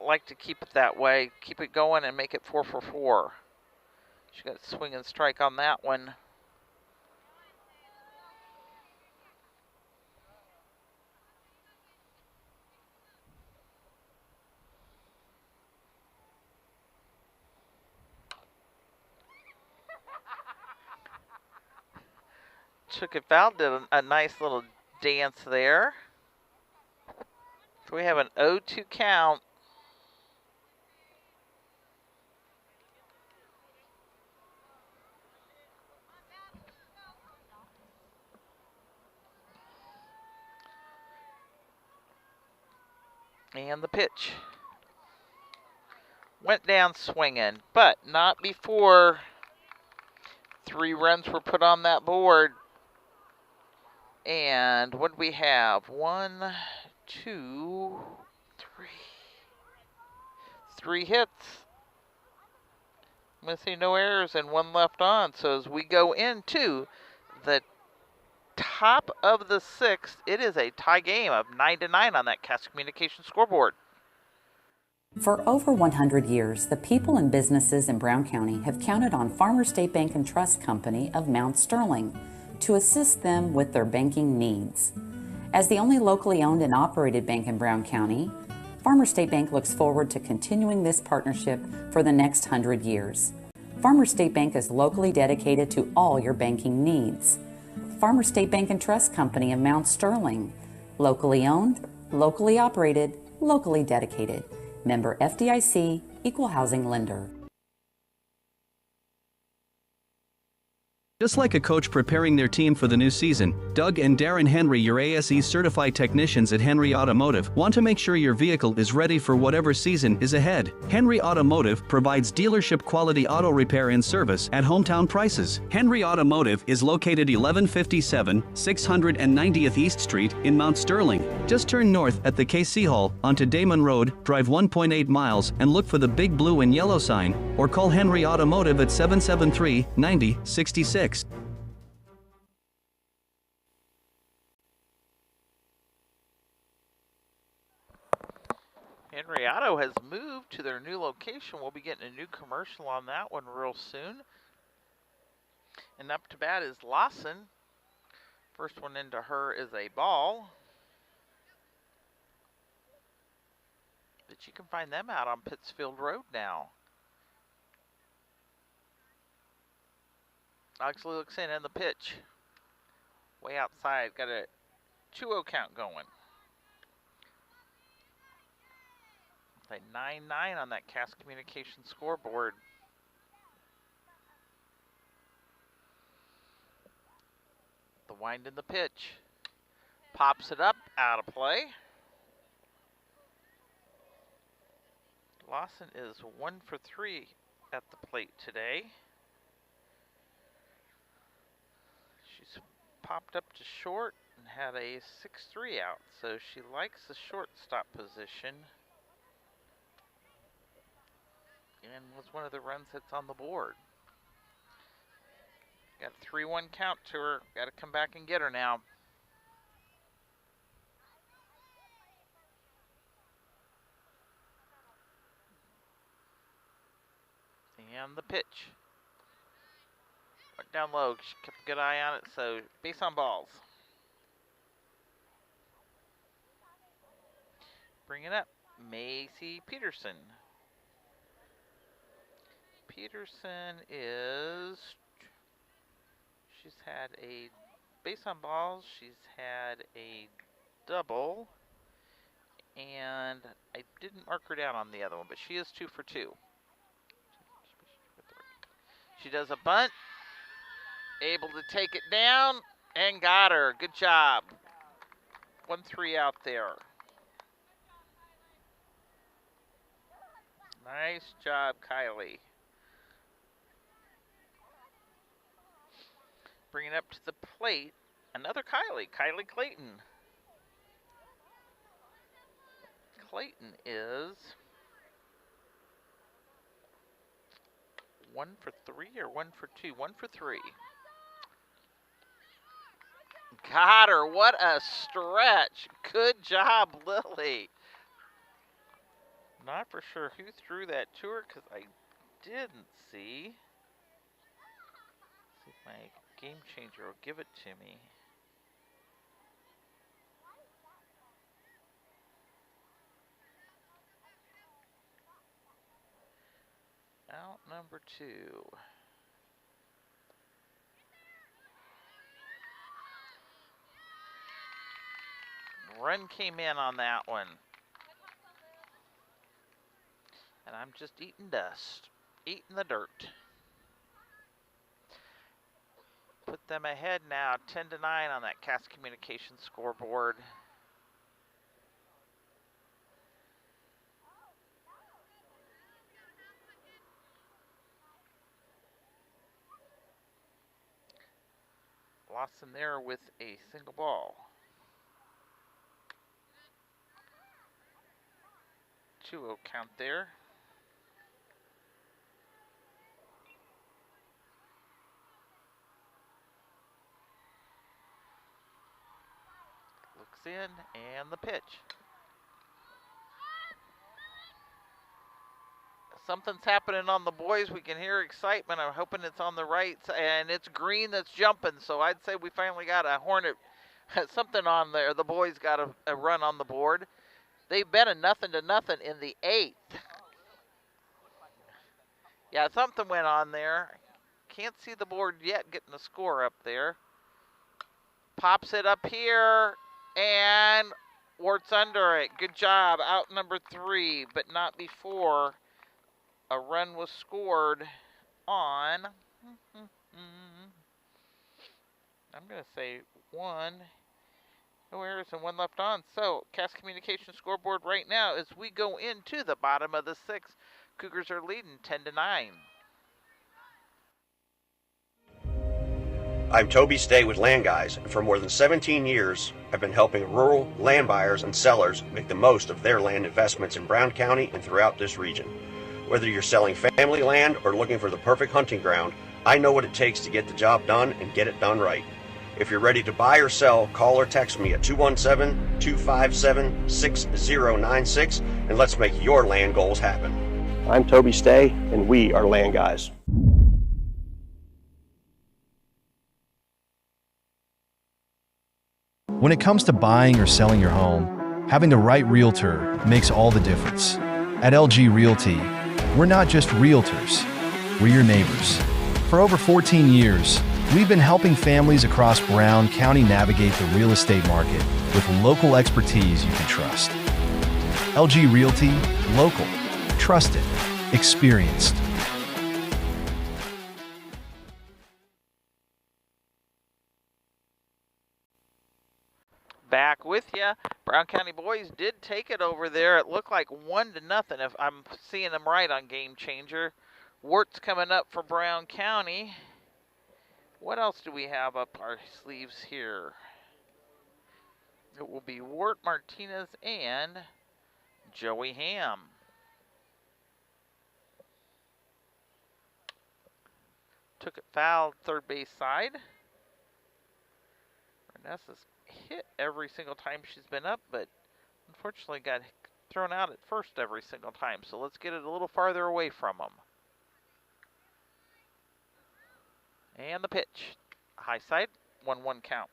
like to keep it that way. Keep it going and make it 4 for 4. She got a swing and strike on that one. Took it foul, did a nice little dance there. So we have an 0-2 count. And the pitch. Went down swinging, but not before 3 runs were put on that board. And what do we have? 1, 2, 3. 3 hits. Missing no errors and 1 left on. So as we go into the top of the 6th, it is a tie game of 9-9 on that Cass Communications scoreboard. For over 100 years, the people and businesses in Brown County have counted on Farmers State Bank and Trust Company of Mount Sterling to assist them with their banking needs. As the only locally owned and operated bank in Brown County, Farmers State Bank looks forward to continuing this partnership for the next 100 years. Farmers State Bank is locally dedicated to all your banking needs. Farmers State Bank and Trust Company of Mount Sterling, locally owned, locally operated, locally dedicated. Member FDIC, Equal Housing Lender. Just like a coach preparing their team for the new season, Doug and Darren Henry, your ASE certified technicians at Henry Automotive, want to make sure your vehicle is ready for whatever season is ahead. Henry Automotive provides dealership quality auto repair and service at hometown prices. Henry Automotive is located 1157 690th East Street in Mount Sterling. Just turn north at the KC Hall onto Damon Road, drive 1.8 miles, and look for the big blue and yellow sign, or call Henry Automotive at 773-9066. Henry Auto has moved to their new location. We'll be getting a new commercial on that one real soon. And up to bat is Lawson. First one into her is a ball. But you can find them out on Pittsfield Road now. Oxley looks in the pitch. Way outside. Got a 2-0 count going. A 9-9 on that Cass Communications scoreboard. The wind in the pitch. Pops it up, out of play. Lawson is 1 for 3 at the plate today. She's popped up to short and had a 6-3 out, so she likes the shortstop position. And was one of the runs that's on the board. Got a 3-1 count to her. Got to come back and get her now. And the pitch. Went down low. She kept a good eye on it, so base on balls. Bring it up. Macy Peterson. Peterson she's had a base on balls, she's had a double, and I didn't mark her down on the other one, but she is 2 for 2. She does a bunt, able to take it down, and got her. Good job. 1-3 out there. Nice job, Kylie. Bring it up to the plate Another Kylie Clayton. Clayton is 1 for 3 or 1 for 2? 1 for 3. Got her. What a stretch. Good job, Lily. Not for sure who threw that to her because I didn't see. See if my game changer will give it to me. Out number 2. Run came in on that one. And I'm just eating dust. Eating the dirt. Put them ahead now, 10-9 on that Cass Communications scoreboard. Lawson there with a single ball. 2-0 count there. Looks in, and the pitch. Something's happening on the boys. We can hear excitement. I'm hoping it's on the right, and it's Green that's jumping. So I'd say we finally got a Hornet, something on there. The boys got a run on the board. They've been a 0-0 in the 8th. Yeah, something went on there. Can't see the board yet getting the score up there. Pops it up here, and Wart's under it. Good job. Out number 3, but not before a run was scored on, I'm going to say 1. No errors and 1 left on. So, Cass Communications scoreboard right now as we go into the bottom of the 6th. Cougars are leading 10-9. I'm Toby Stay with Land Guys, and for more than 17 years, I've been helping rural land buyers and sellers make the most of their land investments in Brown County and throughout this region. Whether you're selling family land or looking for the perfect hunting ground, I know what it takes to get the job done and get it done right. If you're ready to buy or sell, call or text me at 217-257-6096, and let's make your land goals happen. I'm Toby Stay, and we are Land Guys. When it comes to buying or selling your home, having the right realtor makes all the difference. At LG Realty, we're not just realtors, we're your neighbors. For over 14 years, we've been helping families across Brown County navigate the real estate market with local expertise you can trust. LG Realty, local, trusted, experienced. Back with you. Brown County boys did take it over there. It looked like 1-0 if I'm seeing them right on Game Changer. Wart's coming up for Brown County. What else do we have up our sleeves here? It will be Wart, Martinez, and Joey Ham. Took it foul, third base side. Vanessa's hit every single time she's been up, but unfortunately got thrown out at first every single time. So let's get it a little farther away from them. And the pitch. High side, 1-1 count.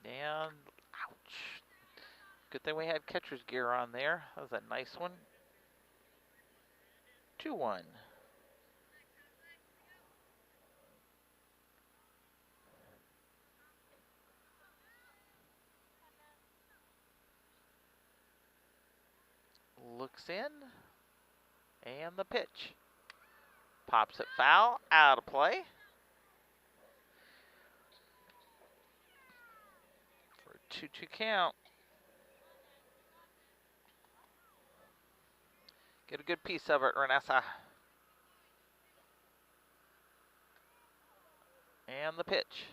And ouch. Good thing we had catcher's gear on there. That was a nice one. 2-1. Looks in. And the pitch. Pops it foul. Out of play. For a 2-2 count. Get a good piece of it, Renessa. And the pitch.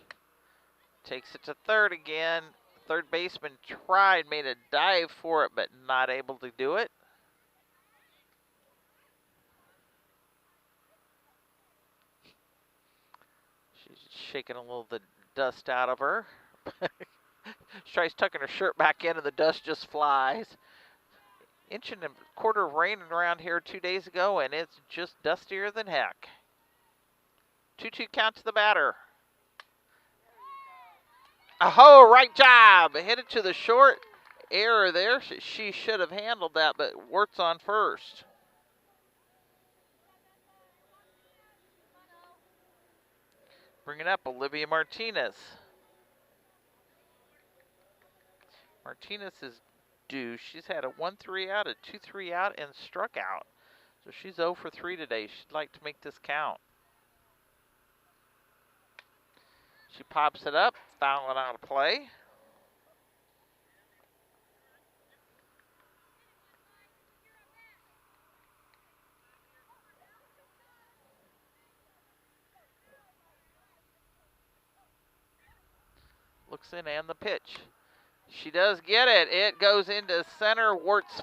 Takes it to third again. Third baseman tried, made a dive for it, but not able to do it. She's shaking a little of the dust out of her. She tries tucking her shirt back in and the dust just flies. Inch and a quarter of rain around here 2 days ago, and it's just dustier than heck. 2-2 count to the batter. Oh, right job. Hit it to the short. Error there. She should have handled that, but Wertz on first. Bringing up Olivia Martinez. Martinez is due. She's had a 1-3 out, a 2-3 out, and struck out. So she's 0 for 3 today. She'd like to make this count. She pops it up, fouling out of play. Looks in and the pitch. She does get it. It goes into center. Wertz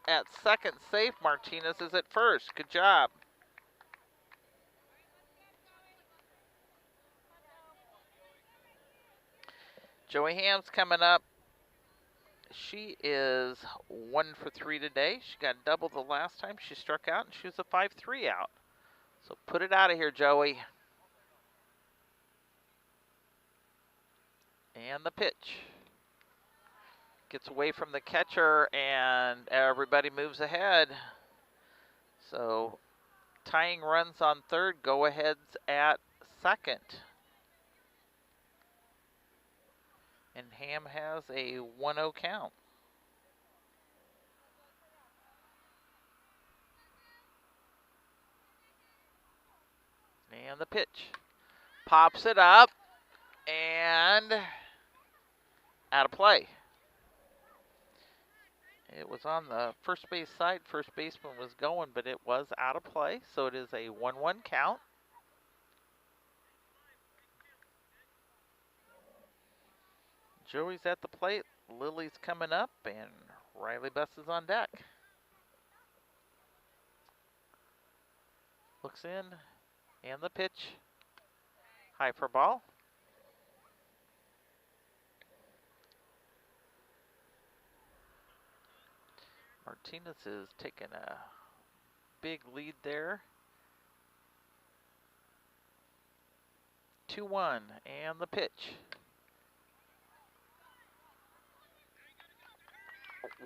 at second, safe. Martinez is at first. Good job. Joey Ham's coming up. She is 1 for 3 today. She got double the last time she struck out, and she was a 5-3 out. So put it out of here, Joey. And the pitch. Gets away from the catcher, and everybody moves ahead. So tying runs on third, go-aheads at second. And Ham has a 1-0 count. And the pitch. Pops it up, and out of play. It was on the first base side. First baseman was going, but it was out of play. So it is a 1-1 count. Joey's at the plate. Lily's coming up, and Riley Buss is on deck. Looks in, and the pitch. High for ball. Martinez is taking a big lead there. 2-1, and the pitch.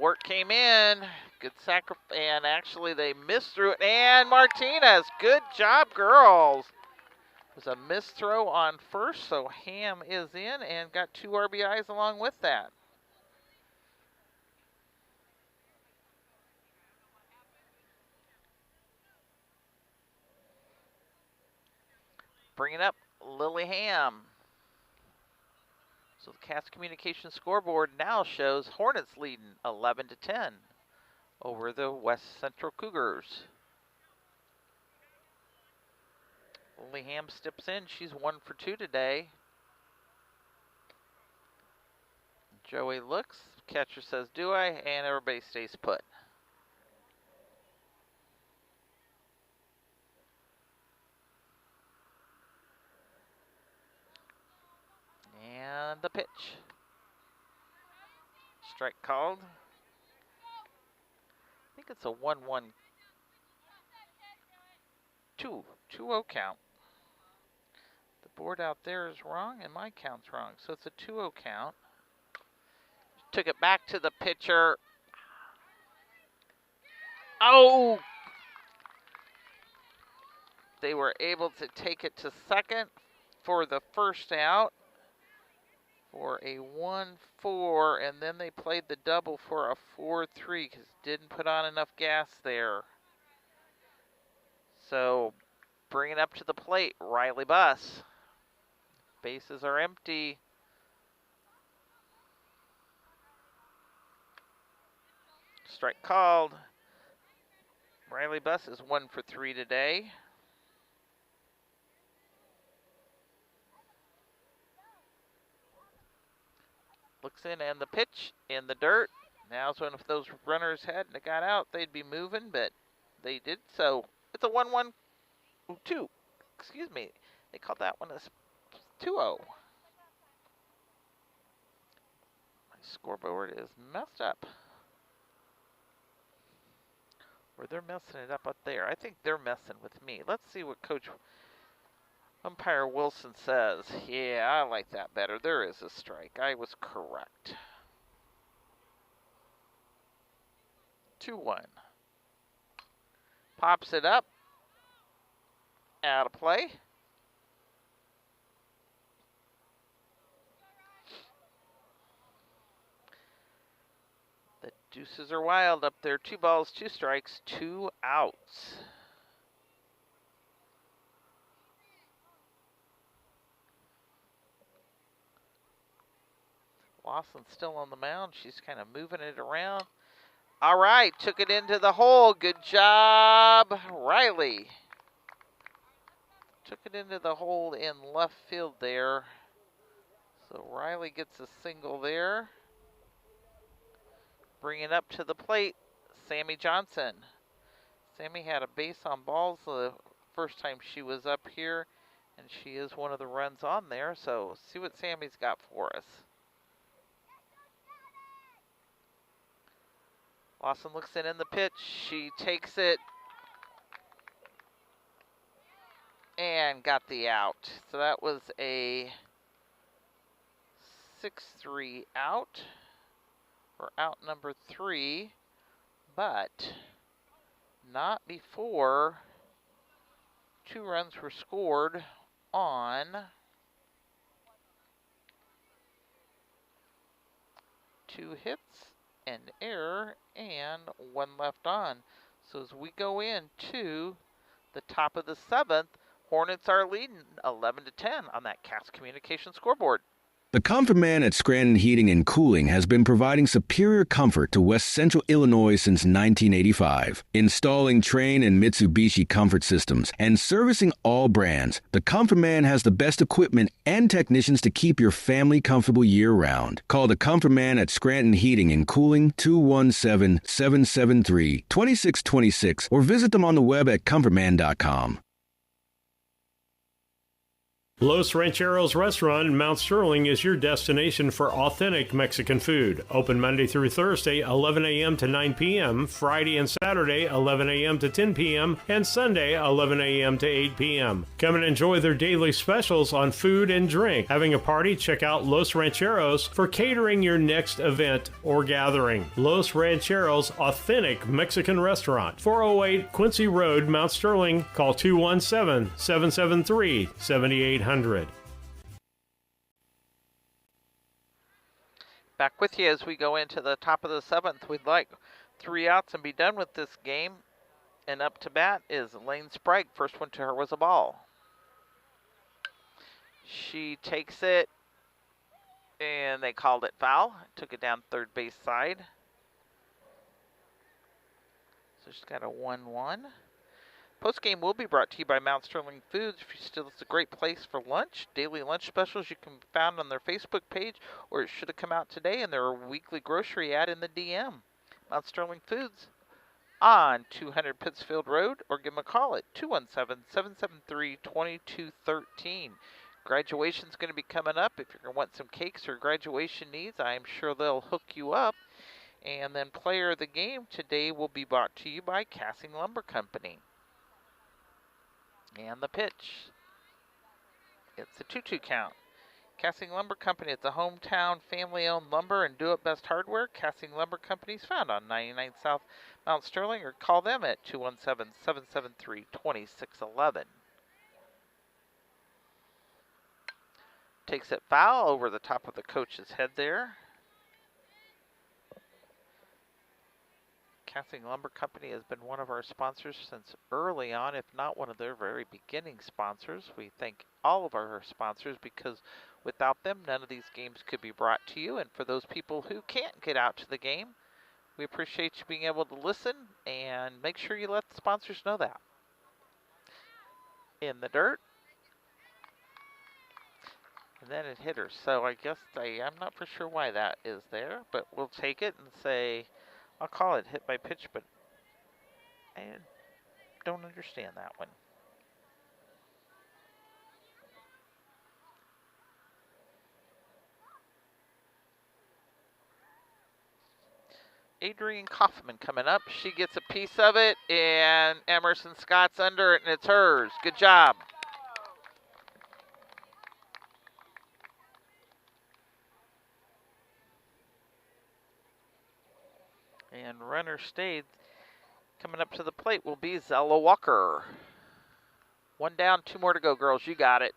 Work came in. Good sacrifice, and actually they missed through it. And Martinez, good job, girls. It was a missed throw on first, so Ham is in and got 2 RBIs along with that. Bringing up Lily Ham. So the Cats Communication scoreboard now shows Hornets leading 11-10 over the West Central Cougars. Lily Ham steps in. She's 1 for 2 today. Joey looks. Catcher says, "Do I?" And everybody stays put. And the pitch. Strike called. I think it's a 1-1. 2-0 count. The board out there is wrong and my count's wrong. So it's a 2-0 count. Took it back to the pitcher. Oh! They were able to take it to second for the first out. For a 1-4, and then they played the double for a 4-3 because didn't put on enough gas there. So bring it up to the plate, Riley Buss. Bases are empty. Strike called. Riley Buss is 1 for 3 today. Looks in, and the pitch in the dirt. Now's when if those runners hadn't got out, they'd be moving, but they did so. It's a 1-1-2. Excuse me. They called that one a 2-0. My scoreboard is messed up. Or they're messing it up there. I think they're messing with me. Let's see what Coach Umpire Wilson says. Yeah, I like that better. There is a strike. I was correct. 2-1. Pops it up. Out of play. The deuces are wild up there. 2 balls, 2 strikes, 2 outs. Lawson's still on the mound. She's kind of moving it around. All right, took it into the hole. Good job, Riley. Took it into the hole in left field there. So Riley gets a single there. Bring it up to the plate, Sammy Johnson. Sammy had a base on balls the first time she was up here, and she is one of the runs on there. So see what Sammy's got for us. Lawson looks in the pitch. She takes it and got the out. So that was a 6-3 out, or out number 3, but not before 2 runs were scored on 2 hits, an error, and 1 left on. So as we go into the top of the 7th, Hornets are leading 11-10 on that Cass Communication scoreboard. The Comfort Man at Scranton Heating and Cooling has been providing superior comfort to West Central Illinois since 1985. Installing Trane and Mitsubishi comfort systems and servicing all brands, the Comfort Man has the best equipment and technicians to keep your family comfortable year-round. Call the Comfort Man at Scranton Heating and Cooling 217-773-2626 or visit them on the web at comfortman.com. Los Rancheros Restaurant in Mount Sterling is your destination for authentic Mexican food. Open Monday through Thursday, 11 a.m. to 9 p.m., Friday and Saturday, 11 a.m. to 10 p.m., and Sunday, 11 a.m. to 8 p.m. Come and enjoy their daily specials on food and drink. Having a party? Check out Los Rancheros for catering your next event or gathering. Los Rancheros Authentic Mexican Restaurant, 408 Quincy Road, Mount Sterling. Call 217-773-7800. Back with you as we go into the top of the 7th. We'd like 3 outs and be done with this game. And up to bat is Lane Sprague. First one to her was a ball. She takes it, and they called it foul. Took it down third base side. So she's got a 1-1. Postgame will be brought to you by Mount Sterling Foods. It's a great place for lunch. Daily lunch specials you can find on their Facebook page, or it should have come out today in their weekly grocery ad in the DM. Mount Sterling Foods on 200 Pittsfield Road, or give them a call at 217-773-2213. Graduation's going to be coming up. If you're going to want some cakes or graduation needs, I'm sure they'll hook you up. And then player of the game today will be brought to you by Cassing Lumber Company. And the pitch. It's a 2-2 count. Cassing Lumber Company, it's a hometown family-owned lumber and do-it-best hardware. Cassing Lumber Company is found on 99 South Mount Sterling, or call them at 217-773-2611. Takes it foul over the top of the coach's head there. Cassing Lumber Company has been one of our sponsors since early on, if not one of their very beginning sponsors. We thank all of our sponsors because without them, none of these games could be brought to you. And for those people who can't get out to the game, We appreciate you being able to listen, and make sure you let the sponsors know that. In the dirt. And then it hit her. So I guess I'm not for sure why that is there, but we'll take it and say, I'll call it hit by pitch, but I don't understand that one. Adrienne Kaufman coming up. She gets a piece of it, and Emerson Scott's under it, and it's hers. Good job. And runner stayed. Coming up to the plate will be Zella Walker. 1 down, 2 more to go, girls. You got it.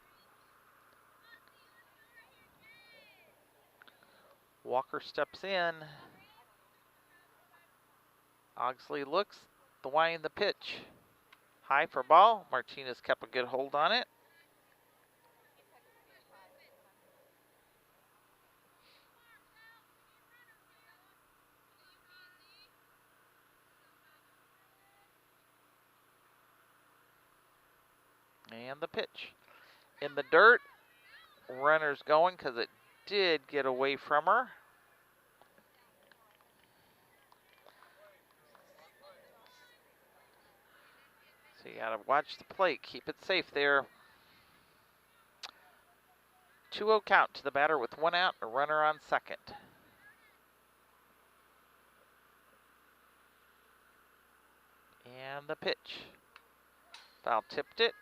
Walker steps in. Ogsley looks, the wind, the pitch. High for ball. Martinez kept a good hold on it. And the pitch. In the dirt, runner's going because it did get away from her. So you got to watch the plate. Keep it safe there. 2-0 count to the batter with 1 out, a runner on second. And the pitch. Foul tipped it.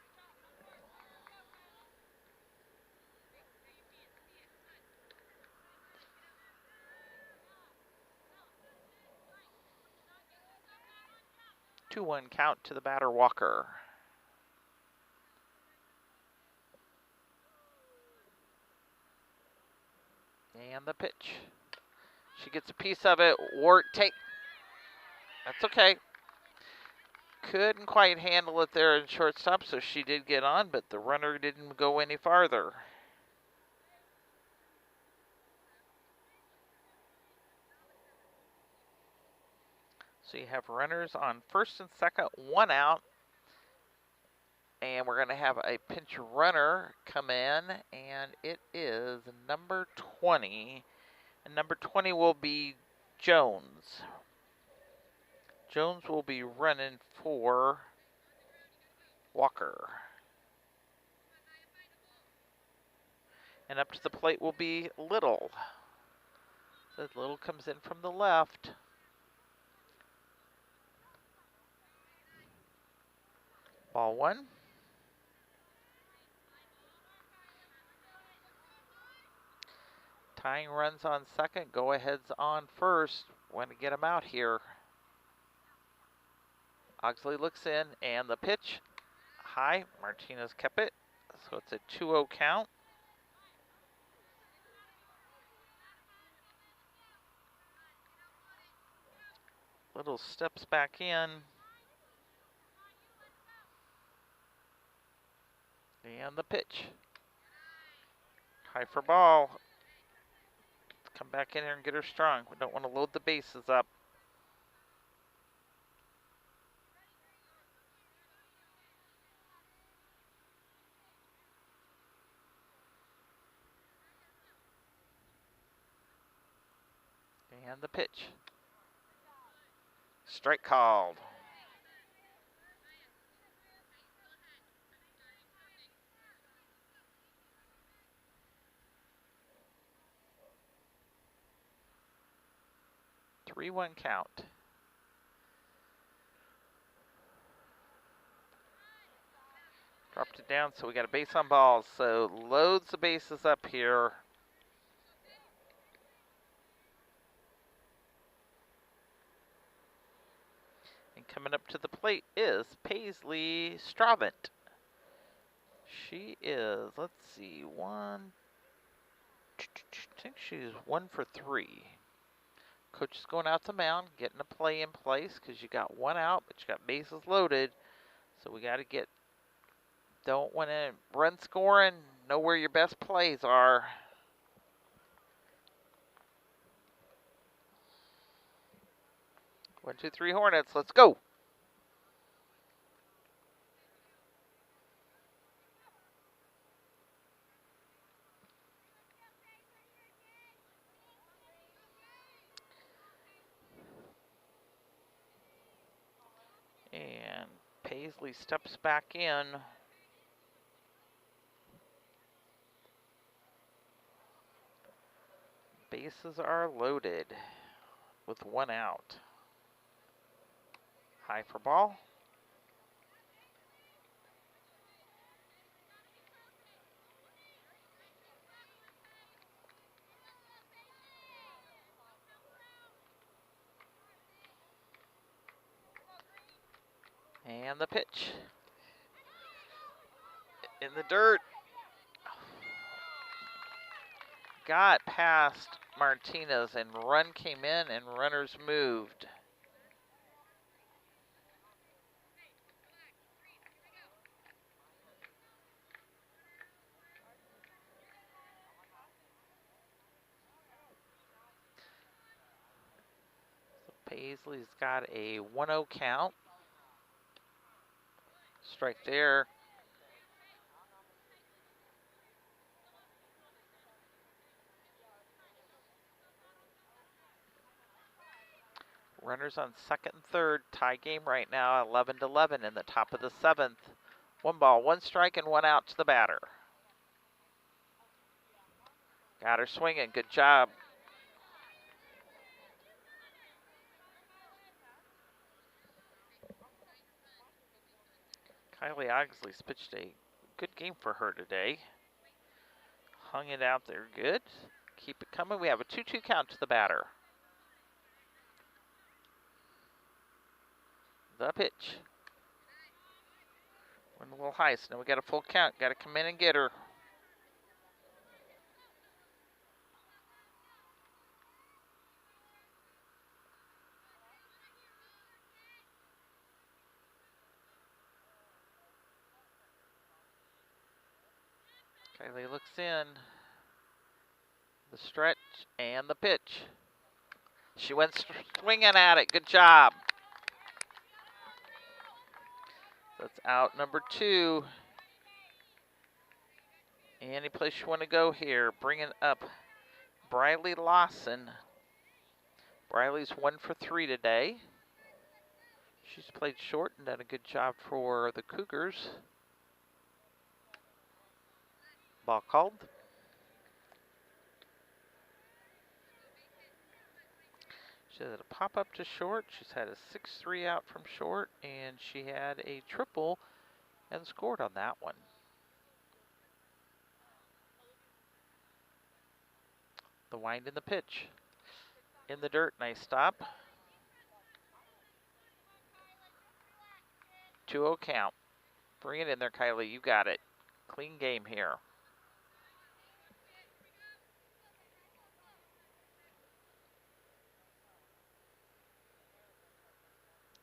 Two-one count to the batter, Walker. And the pitch. She gets a piece of it. Wart take. That's okay. Couldn't quite handle it there in shortstop, so she did get on, but the runner didn't go any farther. So you have runners on first and second, 1 out. And we're going to have a pinch runner come in, and it is number 20. And number 20 will be Jones. Jones will be running for Walker. And up to the plate will be Little. So Little comes in from the left. Ball 1. Tying runs on second. Go ahead's on first. Want to get him out here. Ogsley looks in, and the pitch. High. Martinez kept it. So it's a 2-0 count. Little steps back in. And the pitch. High for ball. Come back in here and get her strong. We don't want to load the bases up. And the pitch. Strike called. Three-one count. Dropped it down, so we got a base on balls. So loads the bases up here. And coming up to the plate is Paisley Stravant. She is, let's see, I think she's 1 for 3. Coach is going out to mound, getting a play in place because you got 1 out, but you got bases loaded. So we got to don't want to run scoring, know where your best plays are. 1, 2, 3 Hornets. Let's go. And Paisley steps back in. Bases are loaded with 1 out. High for ball. And the pitch. In the dirt. Got past Martinez and run came in and runners moved. So Paisley's got a 1-0 count. Strike there. Runners on second and third. Tie game right now, 11-11 in the top of the 7th. 1 ball, 1 strike, and 1 out to the batter. Got her swinging. Good job. Kylie Ogsley's pitched a good game for her today. Hung it out there good. Keep it coming. We have a 2-2 count to the batter. The pitch. Went a little high, so now we got a full count. Got to come in and get her. Kylie looks in. The stretch and the pitch. She went swinging at it. Good job. That's out number 2. Any place you want to go here. Bringing up Briley Lawson. Briley's 1 for 3 today. She's played short and done a good job for the Cougars. Ball called. She had a pop up to short. She's had a 6-3 out from short, and she had a triple and scored on that one. The wind in the pitch. In the dirt, nice stop. 2-0 count. Bring it in there, Kylie. You got it. Clean game here.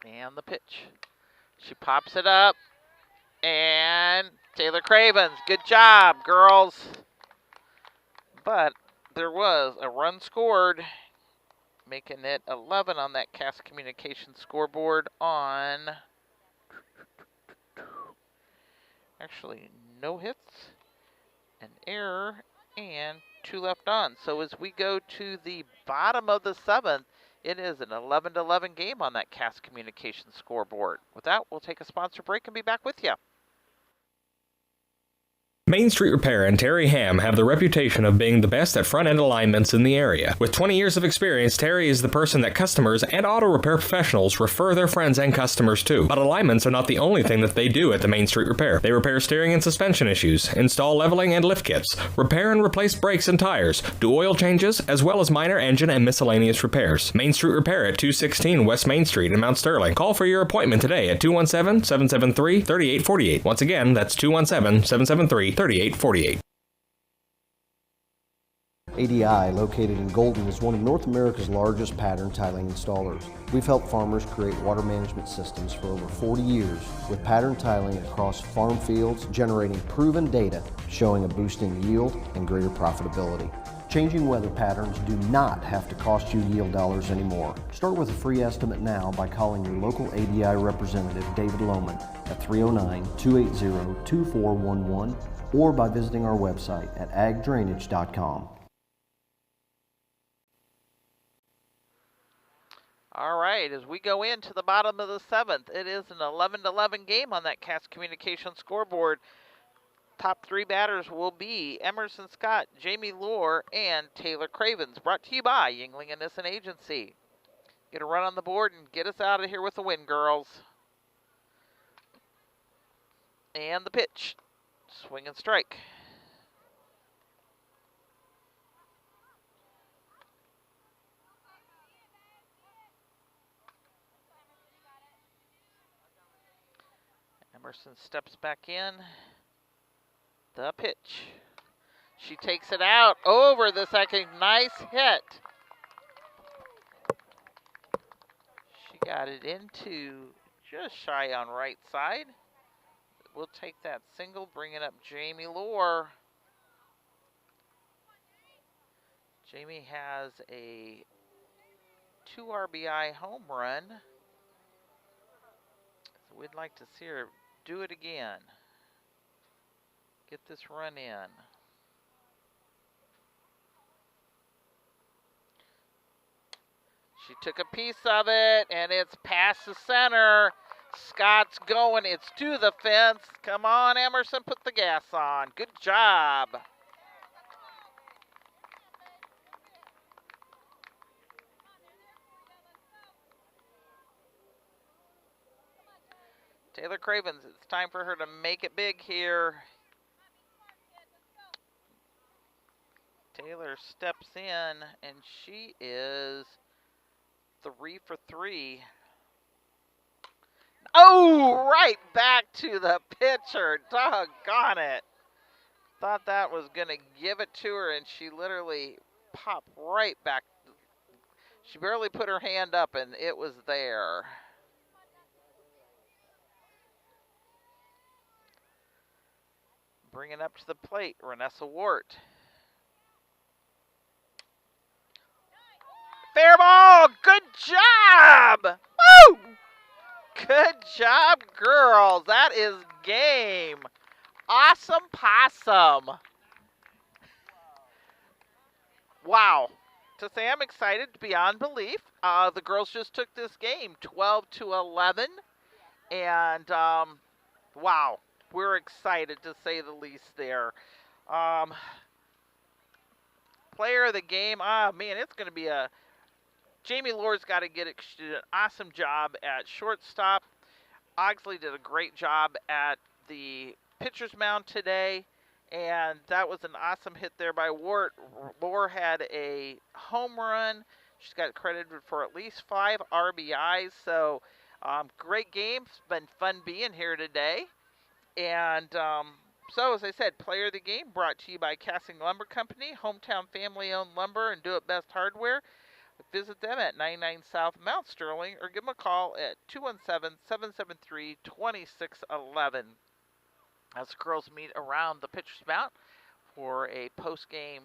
And the pitch. She pops it up. And Taylor Cravens. Good job, girls. But there was a run scored, making it 11 on that Cass Communications scoreboard on, actually, no hits, an error, and 2 left on. So as we go to the bottom of the 7th, it is an 11-11 game on that Cass Communications scoreboard. With that, we'll take a sponsor break and be back with you. Main Street Repair and Terry Ham have the reputation of being the best at front-end alignments in the area. With 20 years of experience, Terry is the person that customers and auto repair professionals refer their friends and customers to. But alignments are not the only thing that they do at the Main Street Repair. They repair steering and suspension issues, install leveling and lift kits, repair and replace brakes and tires, do oil changes, as well as minor engine and miscellaneous repairs. Main Street Repair at 216 West Main Street in Mount Sterling. Call for your appointment today at 217-773-3848. Once again, that's 217-773-3848. ADI, located in Golden, is one of North America's largest pattern tiling installers. We've helped farmers create water management systems for over 40 years with pattern tiling across farm fields, generating proven data showing a boost in yield and greater profitability. Changing weather patterns do not have to cost you yield dollars anymore. Start with a free estimate now by calling your local ADI representative, David Lohman, at 309-280-2411 or by visiting our website at agdrainage.com. All right, as we go into the bottom of the 7th, it is an 11-11 game on that Cass Communications scoreboard. Top 3 batters will be Emerson Scott, Jamie Lohr, and Taylor Cravens. Brought to you by Yingling and Nissen Agency. Get a run on the board and get us out of here with a win, girls. And the pitch. Swing and strike. Emerson steps back in. The pitch. She takes it out over the second. Nice hit. She got it into just shy on right side. We'll take that single, bringing up Jamie Lohr. Jamie has a 2 RBI home run. So we'd like to see her do it again. Get this run in. She took a piece of it, and it's past the center. Scott's going. It's to the fence. Come on, Emerson, put the gas on. Good job. Taylor Cravens, it's time for her to make it big here. Taylor steps in, and she is 3 for 3. Oh, right back to the pitcher. Doggone it. Thought that was going to give it to her, and she literally popped right back. She barely put her hand up, and it was there. Bringing up to the plate, Renessa Wart. Fair ball! Good job! Woo! Good job, girls. That is game. Awesome possum. Wow. To say I'm excited beyond belief. The girls just took this game 12-11. And, wow. We're excited, to say the least there. Player of the game. Man, it's going to be a... Jamie Lohr's got to get it. She did an awesome job at shortstop. Oxley did a great job at the pitcher's mound today. And that was an awesome hit there by Wart. Lohr had a home run. She's got credited for at least 5 RBIs. So, great game. It's been fun being here today. And so, as I said, player of the game brought to you by Cassing Lumber Company, hometown family-owned lumber and Do It Best hardware. Visit them at 99 South Mount Sterling or give them a call at 217-773-2611. As the girls meet around the pitcher's mound for a post-game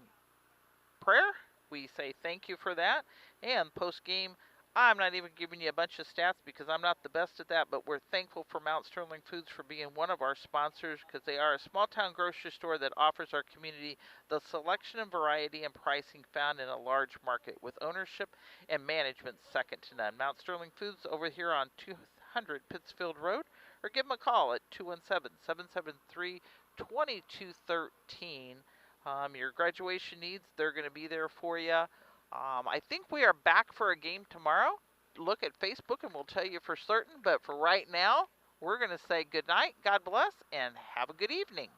prayer, we say thank you for that. And post-game, I'm not even giving you a bunch of stats because I'm not the best at that, but we're thankful for Mount Sterling Foods for being one of our sponsors because they are a small-town grocery store that offers our community the selection and variety and pricing found in a large market with ownership and management second to none. Mount Sterling Foods over here on 200 Pittsfield Road, or give them a call at 217-773-2213. Your graduation needs, they're going to be there for you. I think we are back for a game tomorrow. Look at Facebook and we'll tell you for certain. But for right now, we're going to say good night, God bless, and have a good evening.